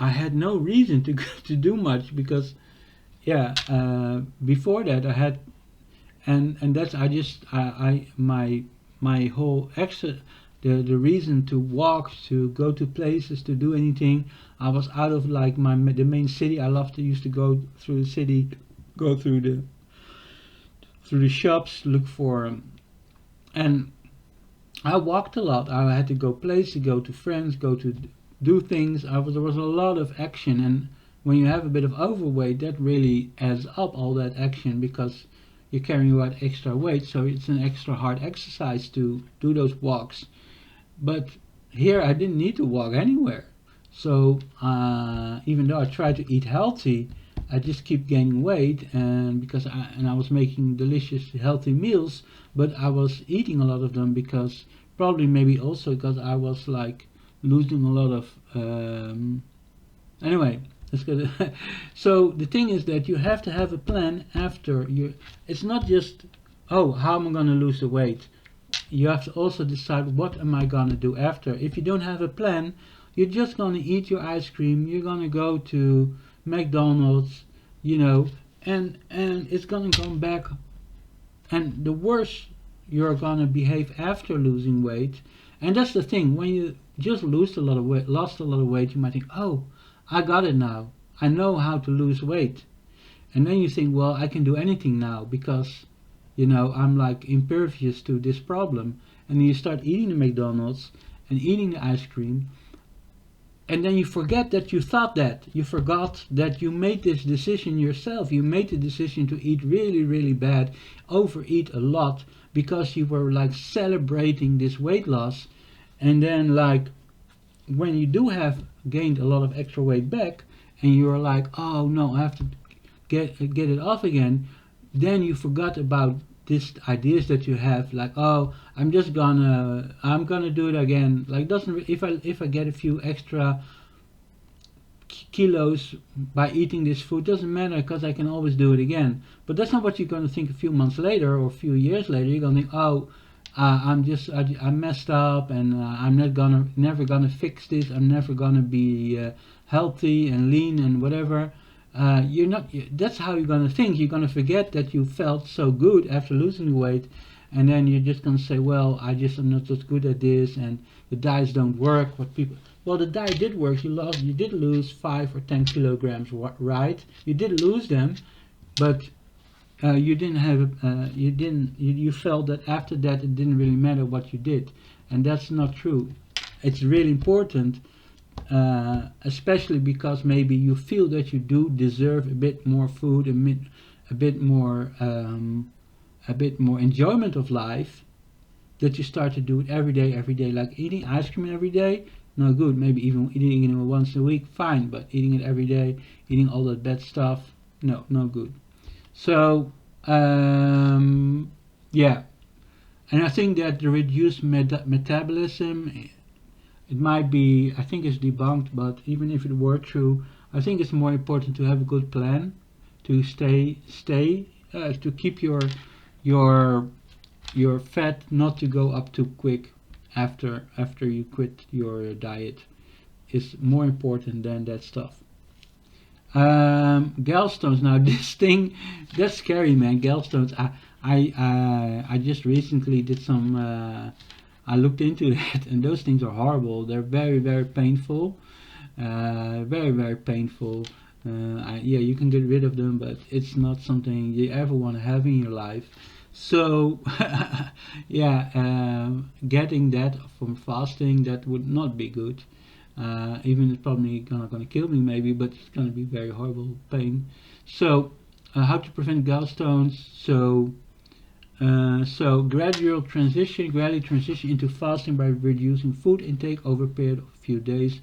had no reason to do much because, yeah, before that I had, and that's my whole the reason to walk, to go to places, to do anything. I was out of like the main city. I used to go through the city, go through the shops, look for, and I walked a lot. I had to go places, go to friends, go to do things. There was a lot of action, and when you have a bit of overweight, that really adds up, all that action, because you're carrying about extra weight, so it's an extra hard exercise to do those walks. But here I didn't need to walk anywhere. So even though I try to eat healthy, I just keep gaining weight, and because I was making delicious healthy meals, but I was eating a lot of them because probably maybe also because I was like losing a lot of anyway. Let's go. So the thing is that you have to have a plan after you. It's not just, oh, how am I going to lose the weight? You have to also decide, what am I going to do after. If you don't have a plan, you're just going to eat your ice cream, you're going to go to McDonald's, and it's going to come back. And the worse you're going to behave after losing weight. And that's the thing, when you just lost a lot of weight, you might think, oh, I got it now, I know how to lose weight. And then you think, well, I can do anything now because I'm like impervious to this problem. And you start eating the McDonald's and eating the ice cream, and then you forget that you thought that. You forgot that you made this decision yourself. You made the decision to eat really, really bad, overeat a lot, because you were like celebrating this weight loss. And then like when you do have gained a lot of extra weight back, and you're like, oh no, I have to get it off again, then you forgot about these ideas that you have, like, oh, I'm gonna do it again. Like, doesn't if I get a few extra kilos by eating this food, doesn't matter because I can always do it again. But that's not what you're going to think a few months later or a few years later. You're going to think, oh, I messed up, and I'm never gonna fix this. I'm never gonna be healthy and lean and whatever. You're not. That's how you're gonna think. You're gonna forget that you felt so good after losing the weight, and then you're just gonna say, "Well, am not as good at this, and the diets don't work." Well, the diet did work. You did lose 5 or 10 kilograms, right? You did lose them, but you didn't have. You felt that after that it didn't really matter what you did, and that's not true. It's really important. Especially because maybe you feel that you do deserve a bit more food, a bit more enjoyment of life, that you start to do it every day, like eating ice cream every day. No good. Maybe even eating it once a week, fine, but eating it every day, eating all that bad stuff, no good. So yeah, and I think that the reduced metabolism, it might be, I think it's debunked, but even if it were true, I think it's more important to have a good plan to to keep your fat not to go up too quick after you quit your diet. Is more important than that stuff. Gallstones. Now this thing, that's scary, man. Gallstones. I just recently did some. I looked into that, and those things are horrible. They're very, very painful. Very, very painful. Yeah, you can get rid of them, but it's not something you ever want to have in your life. So, yeah, getting that from fasting, that would not be good. Even it's probably gonna kill me, maybe, but it's gonna be very horrible pain. So, how to prevent gallstones? So gradually transition into fasting by reducing food intake over a period of a few days,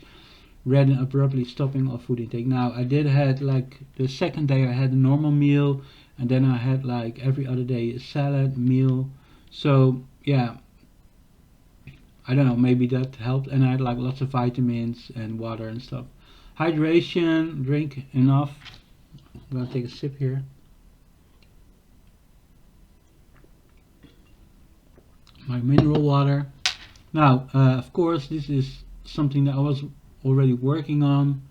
rather than abruptly stopping all food intake. Now I did had like the second day I had a normal meal, and then I had like every other day a salad meal. So yeah, I don't know, maybe that helped, and I had like lots of vitamins and water and stuff. Hydration, drink enough. I'm gonna take a sip here. My mineral water. Now, of course, this is something that I was already working on.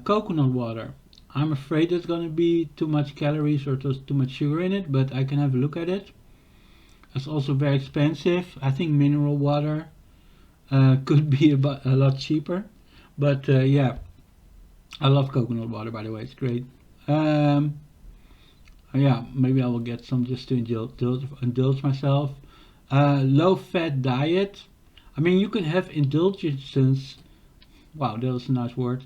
Coconut water. I'm afraid there's going to be too much calories or too much sugar in it, but I can have a look at it. It's also very expensive. I think mineral water could be a lot cheaper. But yeah, I love coconut water, by the way. It's great. Yeah, maybe I will get some just to indulge myself. Low fat diet. I mean, you can have indulgences. Wow, that was a nice word.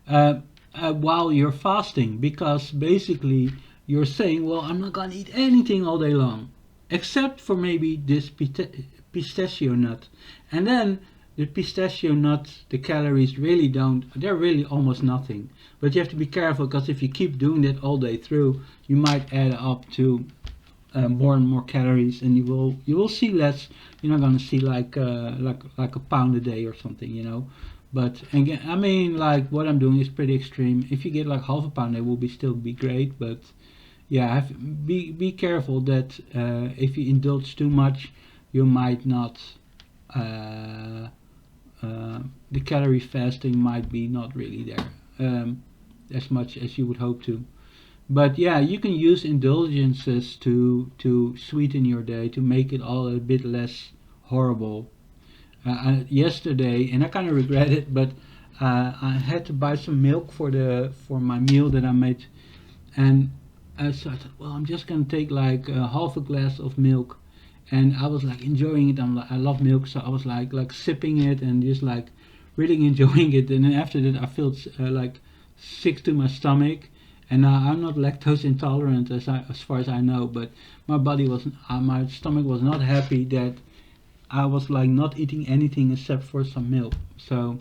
While you're fasting, because basically you're saying, well, I'm not gonna eat anything all day long, except for maybe this pistachio nut. And then the pistachio nut, the calories really don't, they're really almost nothing. But you have to be careful, because if you keep doing that all day through, you might add up to more and more calories, and you will see less. You're not gonna see like a pound a day or something, But again, I mean, like what I'm doing is pretty extreme. If you get like half a pound, it will still be great. But yeah, be careful that if you indulge too much, you might not. Uh, the calorie fasting might be not really there as much as you would hope to. But yeah, you can use indulgences to sweeten your day, to make it all a bit less horrible. Yesterday, and I kind of regret it, but I had to buy some milk for my meal that I made, and so I thought, well, I'm just gonna take like half a glass of milk, and I was like enjoying it. I love milk, so I was like sipping it and just like really enjoying it. And then after that, I felt like sick to my stomach. And I'm not lactose intolerant as far as I know, but my body was, my stomach was not happy that I was like not eating anything except for some milk. So,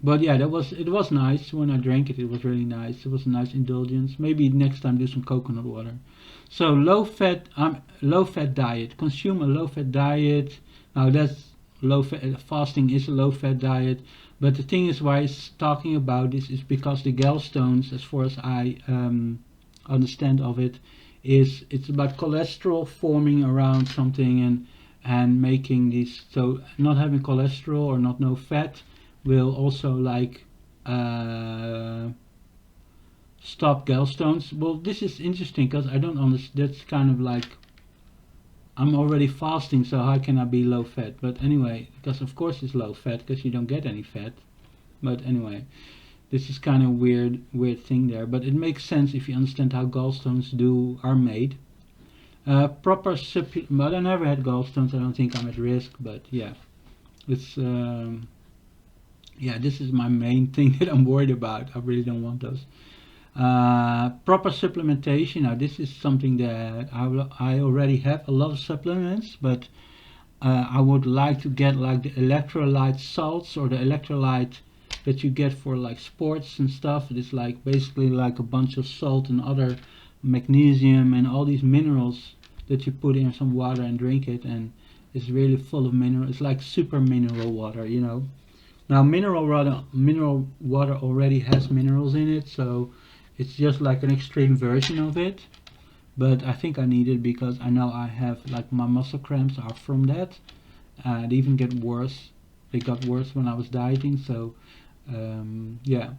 but yeah, it was nice when I drank it. It was really nice. It was a nice indulgence. Maybe next time do some coconut water. So low fat diet. Consume a low fat diet. Now that's low fat. Fasting is a low fat diet. But the thing is, why it's talking about this is because the gallstones, as far as I understand of it, is it's about cholesterol forming around something and making these. So not having cholesterol or not no fat will also like stop gallstones. Well, this is interesting because I don't understand. That's kind of like I'm already fasting, so how can I be low fat? But anyway, because of course it's low fat because you don't get any fat. But anyway, this is kind of weird thing there. But it makes sense if you understand how gallstones are made. Proper but I never had gallstones. I don't think I'm at risk. But yeah, it's yeah, this is my main thing that I'm worried about. I really don't want those. Proper supplementation. Now this is something that I already have a lot of supplements, but I would like to get like the electrolyte salts or the electrolyte that you get for like sports and stuff. It's like basically like a bunch of salt and other magnesium and all these minerals that you put in some water and drink it, and it's really full of minerals. It's like super mineral water, Now mineral water already has minerals in it, so it's just like an extreme version of it. But I think I need it because I know I have like my muscle cramps are from that. They even get worse. They got worse when I was dieting. So yeah.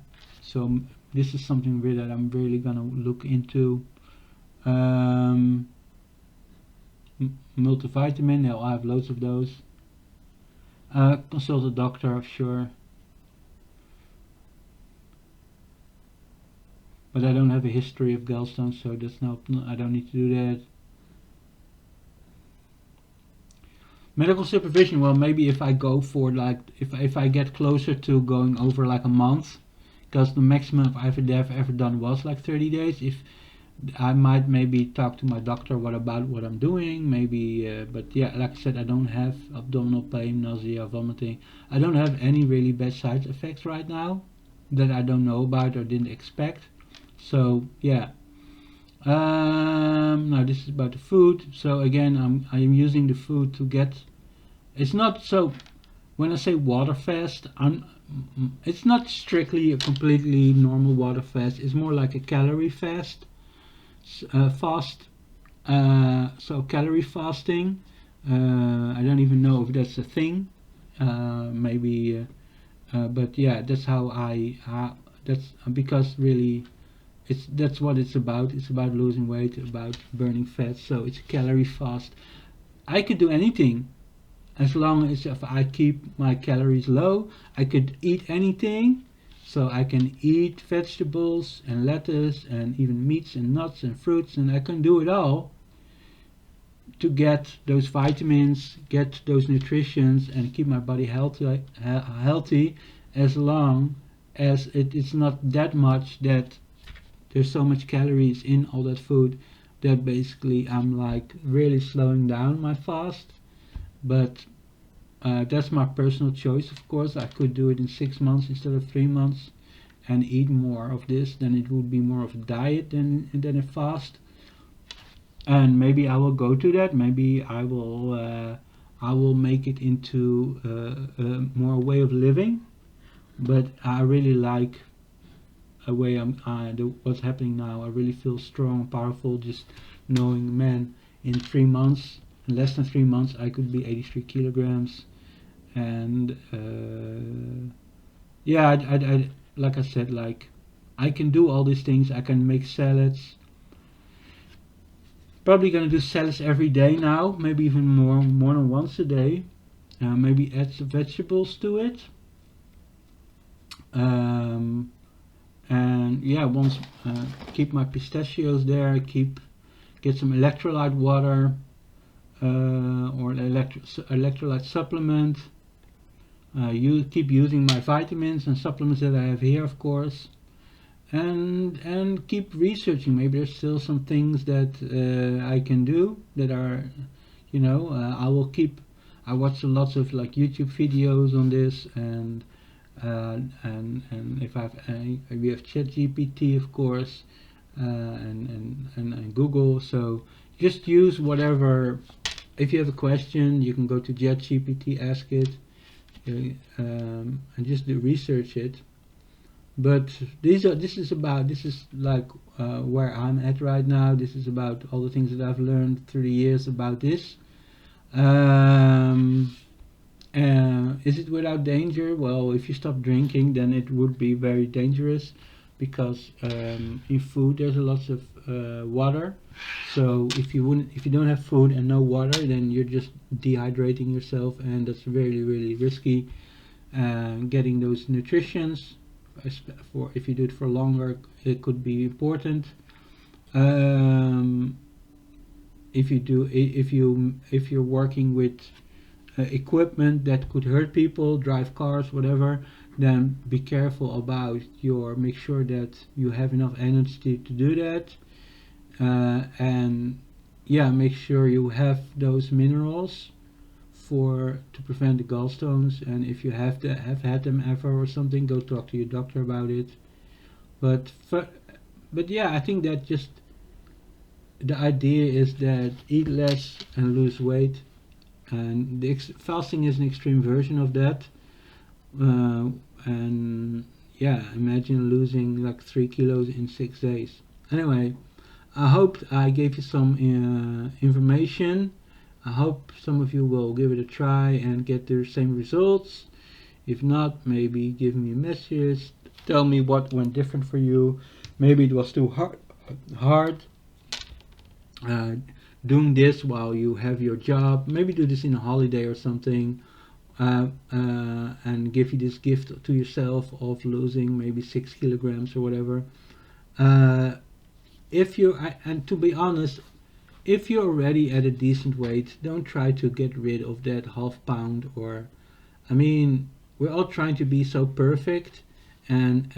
So this is something really that I'm really gonna look into. Multivitamin. Now I have loads of those. Consult a doctor, sure. But I don't have a history of gallstones, so that's I don't need to do that. Medical supervision, well, maybe if I go for like, if I get closer to going over like a month, because the maximum I've ever done was like 30 days. If I might maybe talk to my doctor what I'm doing, maybe, but yeah, like I said, I don't have abdominal pain, nausea, vomiting. I don't have any really bad side effects right now that I don't know about or didn't expect. So yeah. Now this is about the food. So again, I'm using the food to get. It's not so. When I say water fast, it's not strictly a completely normal water fast. It's more like a calorie fast. Fast. So calorie fasting. I don't even know if that's a thing. Maybe. But yeah, that's how that's because really. That's what it's about. It's about losing weight, about burning fat. So it's a calorie fast. I could do anything as long as if I keep my calories low. I could eat anything. So I can eat vegetables and lettuce and even meats and nuts and fruits, and I can do it all to get those vitamins, get those nutritions, and keep my body healthy as long as it's not that much that there's so much calories in all that food that basically I'm like really slowing down my fast. But that's my personal choice, of course. I could do it in 6 months instead of 3 months and eat more of this. Then it would be more of a diet than a fast. And maybe I will go to that. Maybe I will make it into more way of living. But I really like a way what's happening now. I really feel strong and powerful just knowing, man, in 3 months, in less than 3 months, I could be 83 kilograms. And yeah, like I said, like I can do all these things. I can make salads. Probably gonna do salads every day now, maybe even more than once a day. Maybe add some vegetables to it. And yeah, once keep my pistachios there. Get some electrolyte water or electrolyte supplement. You keep using my vitamins and supplements that I have here, of course, and keep researching. Maybe there's still some things that I can do that are, I watch lots of like YouTube videos on this, and if we have ChatGPT, of course, and Google. So just use whatever. If you have a question, you can go to ChatGPT, ask it, and just research it. But this is like where I'm at right now. This is about all the things that I've learned through the years about this. Is it without danger? Well, if you stop drinking, then it would be very dangerous, because in food there's a lot of water. So if you don't have food and no water, then you're just dehydrating yourself, and that's really, really risky. Getting those nutritions, for if you do it for longer, it could be important. If you're working with equipment that could hurt people, drive cars, whatever, then be careful about make sure that you have enough energy to do that. And yeah, make sure you have those minerals to prevent the gallstones. And if you have had them ever or something, go talk to your doctor about it. But yeah, I think that just the idea is that eat less and lose weight. And fasting is an extreme version of that. And yeah, imagine losing like 3 kilos in 6 days. Anyway, I hope I gave you some information. I hope some of you will give it a try and get the same results. If not, maybe give me a message. Tell me what went different for you. Maybe it was too hard. Doing this while you have your job. Maybe do this in a holiday or something, and give you this gift to yourself of losing maybe 6 kilograms or whatever. And to be honest, if you're already at a decent weight, don't try to get rid of that half pound. Or, I mean, we're all trying to be so perfect, and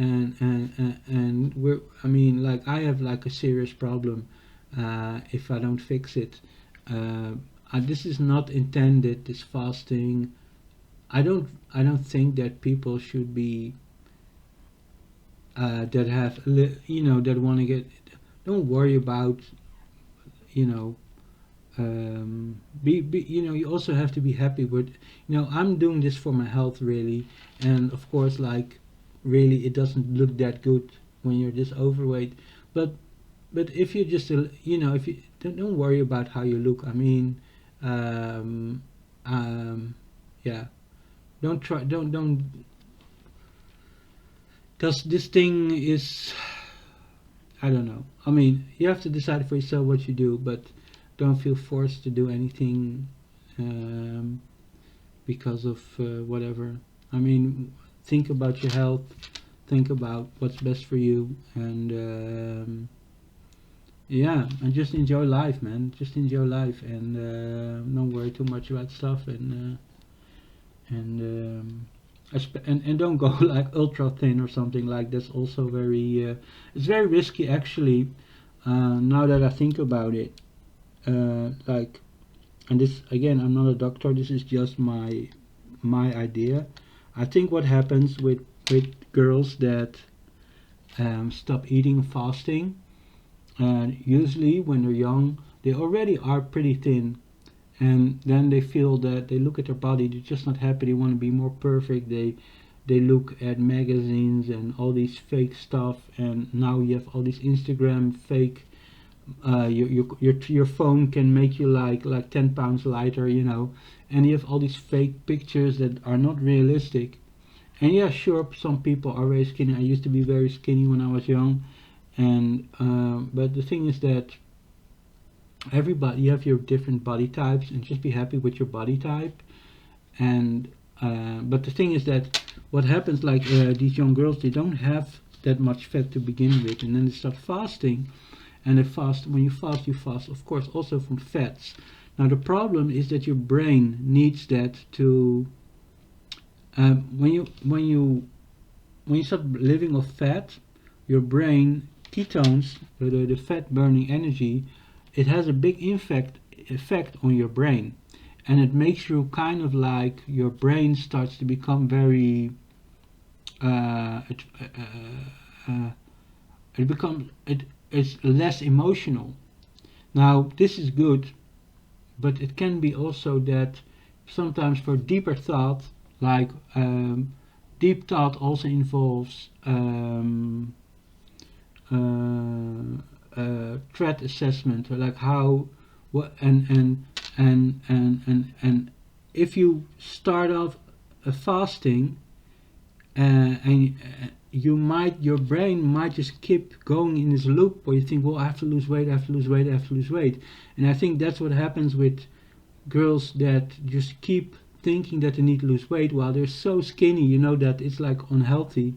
like I have like a serious problem. If I don't fix it, this is not intended. This fasting, I don't think that people should be that have that want to get. Don't worry about you also have to be happy with. I'm doing this for my health, really, and of course, like, really, it doesn't look that good when you're this overweight, but if you just if you don't worry about how you look. I mean, yeah, don't because this thing is, I don't know. I mean, you have to decide for yourself what you do, but don't feel forced to do anything because of whatever. I mean, think about your health, think about what's best for you, and yeah, and just enjoy life, man. Just enjoy life, and don't worry too much about stuff. And and don't go like ultra thin or something like that's also very it's very risky actually. Now that I think about it, like, and this again, I'm not a doctor, this is just my idea. I think what happens with girls that stop eating and fasting, and usually when they're young they already are pretty thin, and then they feel that they look at their body, they're just not happy, they want to be more perfect, they look at magazines and all these fake stuff, and now you have all these Instagram fake, your phone can make you like 10 pounds lighter, you know, and you have all these fake pictures that are not realistic. And yeah, sure, some people are very skinny. I used to be very skinny when I was young, and but the thing is that everybody, you have your different body types, and just be happy with your body type. And but the thing is that what happens, like these young girls, they don't have that much fat to begin with, and then they start fasting, and they fast. When you fast, of course, also from fats. Now the problem is that your brain needs that to when you start living off fat, your brain ketones, the fat burning energy, it has a big effect on your brain, and it makes you kind of like your brain starts to become very it, it becomes it's less emotional. Now this is good, but it can be also that sometimes for deeper thought, like deep thought also involves threat assessment, or like how what and if you start off fasting, and your brain might just keep going in this loop where you think, well, I have to lose weight, I have to lose weight, I have to lose weight. And I think that's what happens with girls that just keep thinking that they need to lose weight while they're so skinny, you know, that it's like unhealthy.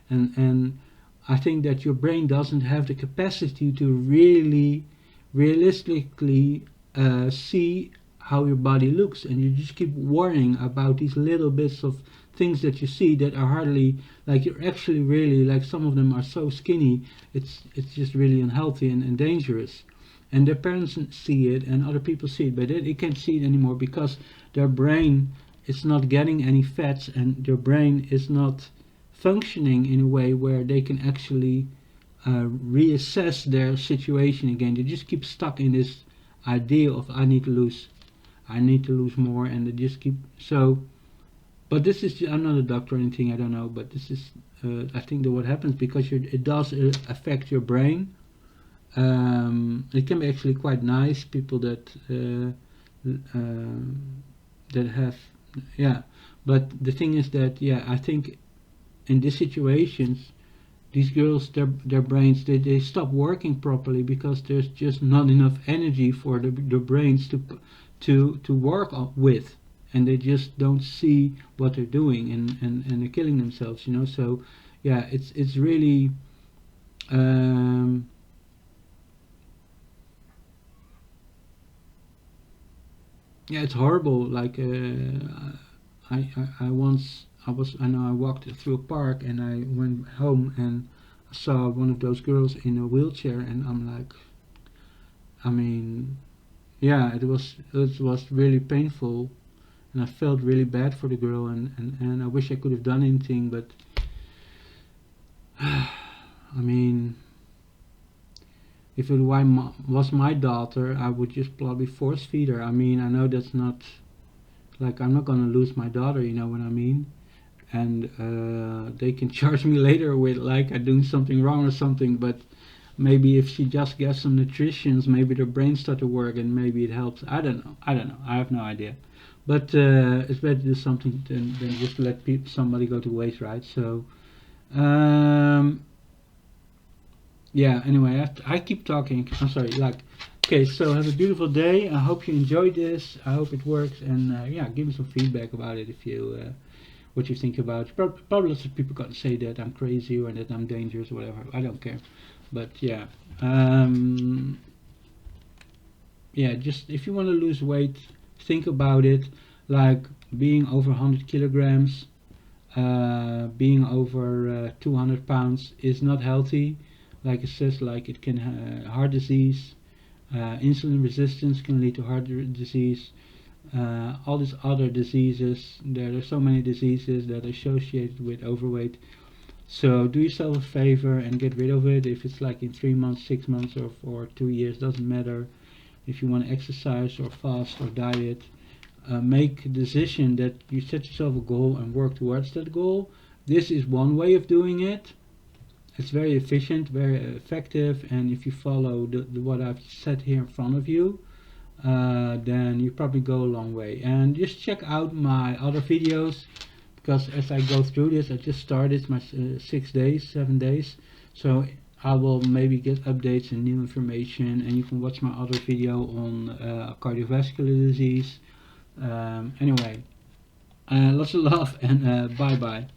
And I think that your brain doesn't have the capacity to really realistically see how your body looks, and you just keep worrying about these little bits of things that you see that are hardly, like, you're actually really, like, some of them are so skinny, it's just really unhealthy and dangerous. And their parents see it and other people see it, but they can't see it anymore because their brain is not getting any fats, and their brain is not functioning in a way where they can actually reassess their situation again. They just keep stuck in this idea of I need to lose more, and they just keep so. But this is, I'm not a doctor or anything, I don't know, but this is I think that what happens, because it does affect your brain. It can be actually quite nice, people that that have, yeah. But the thing is that, yeah, I think in these situations, these girls, their brains, they stop working properly because there's just not enough energy for the brains to work with, and they just don't see what they're doing, and they're killing themselves, you know. So yeah, it's really yeah, it's horrible. Like I once, I know I walked through a park and I went home and I saw one of those girls in a wheelchair, and I'm like, I mean, yeah, it was really painful, and I felt really bad for the girl, and I wish I could have done anything, but I mean, if it was my daughter, I would just probably force feed her. I mean, I know that's not, like, I'm not gonna lose my daughter, you know what I mean? And they can charge me later with, like, I'm doing something wrong or something, but maybe if she just gets some nutritions, maybe their brain start to work, and maybe it helps. I don't know. I have no idea. But it's better to do something than just let somebody go to waste, right? So, yeah, anyway, I keep talking. I'm sorry. Like, okay, so have a beautiful day. I hope you enjoyed this. I hope it works. And yeah, give me some feedback about it if you, what you think about it. Probably lots of people got to say that I'm crazy or that I'm dangerous or whatever. I don't care. But yeah, yeah, just if you want to lose weight, think about it. Like, being over 100 kilograms, being over 200 pounds is not healthy. Like it says, like it can heart disease, insulin resistance can lead to heart disease, all these other diseases. There are so many diseases that are associated with overweight. So do yourself a favor and get rid of it. If it's like in 3 months, 6 months, or for 2 years, doesn't matter. If you want to exercise or fast or diet, make a decision that you set yourself a goal and work towards that goal. This is one way of doing it. It's very efficient, very effective, and if you follow what I've said here in front of you, then you probably go a long way. And just check out my other videos, because as I go through this, I just started my 6 days, 7 days, so I will maybe get updates and new information, and you can watch my other video on cardiovascular disease. Anyway, lots of love, and bye bye.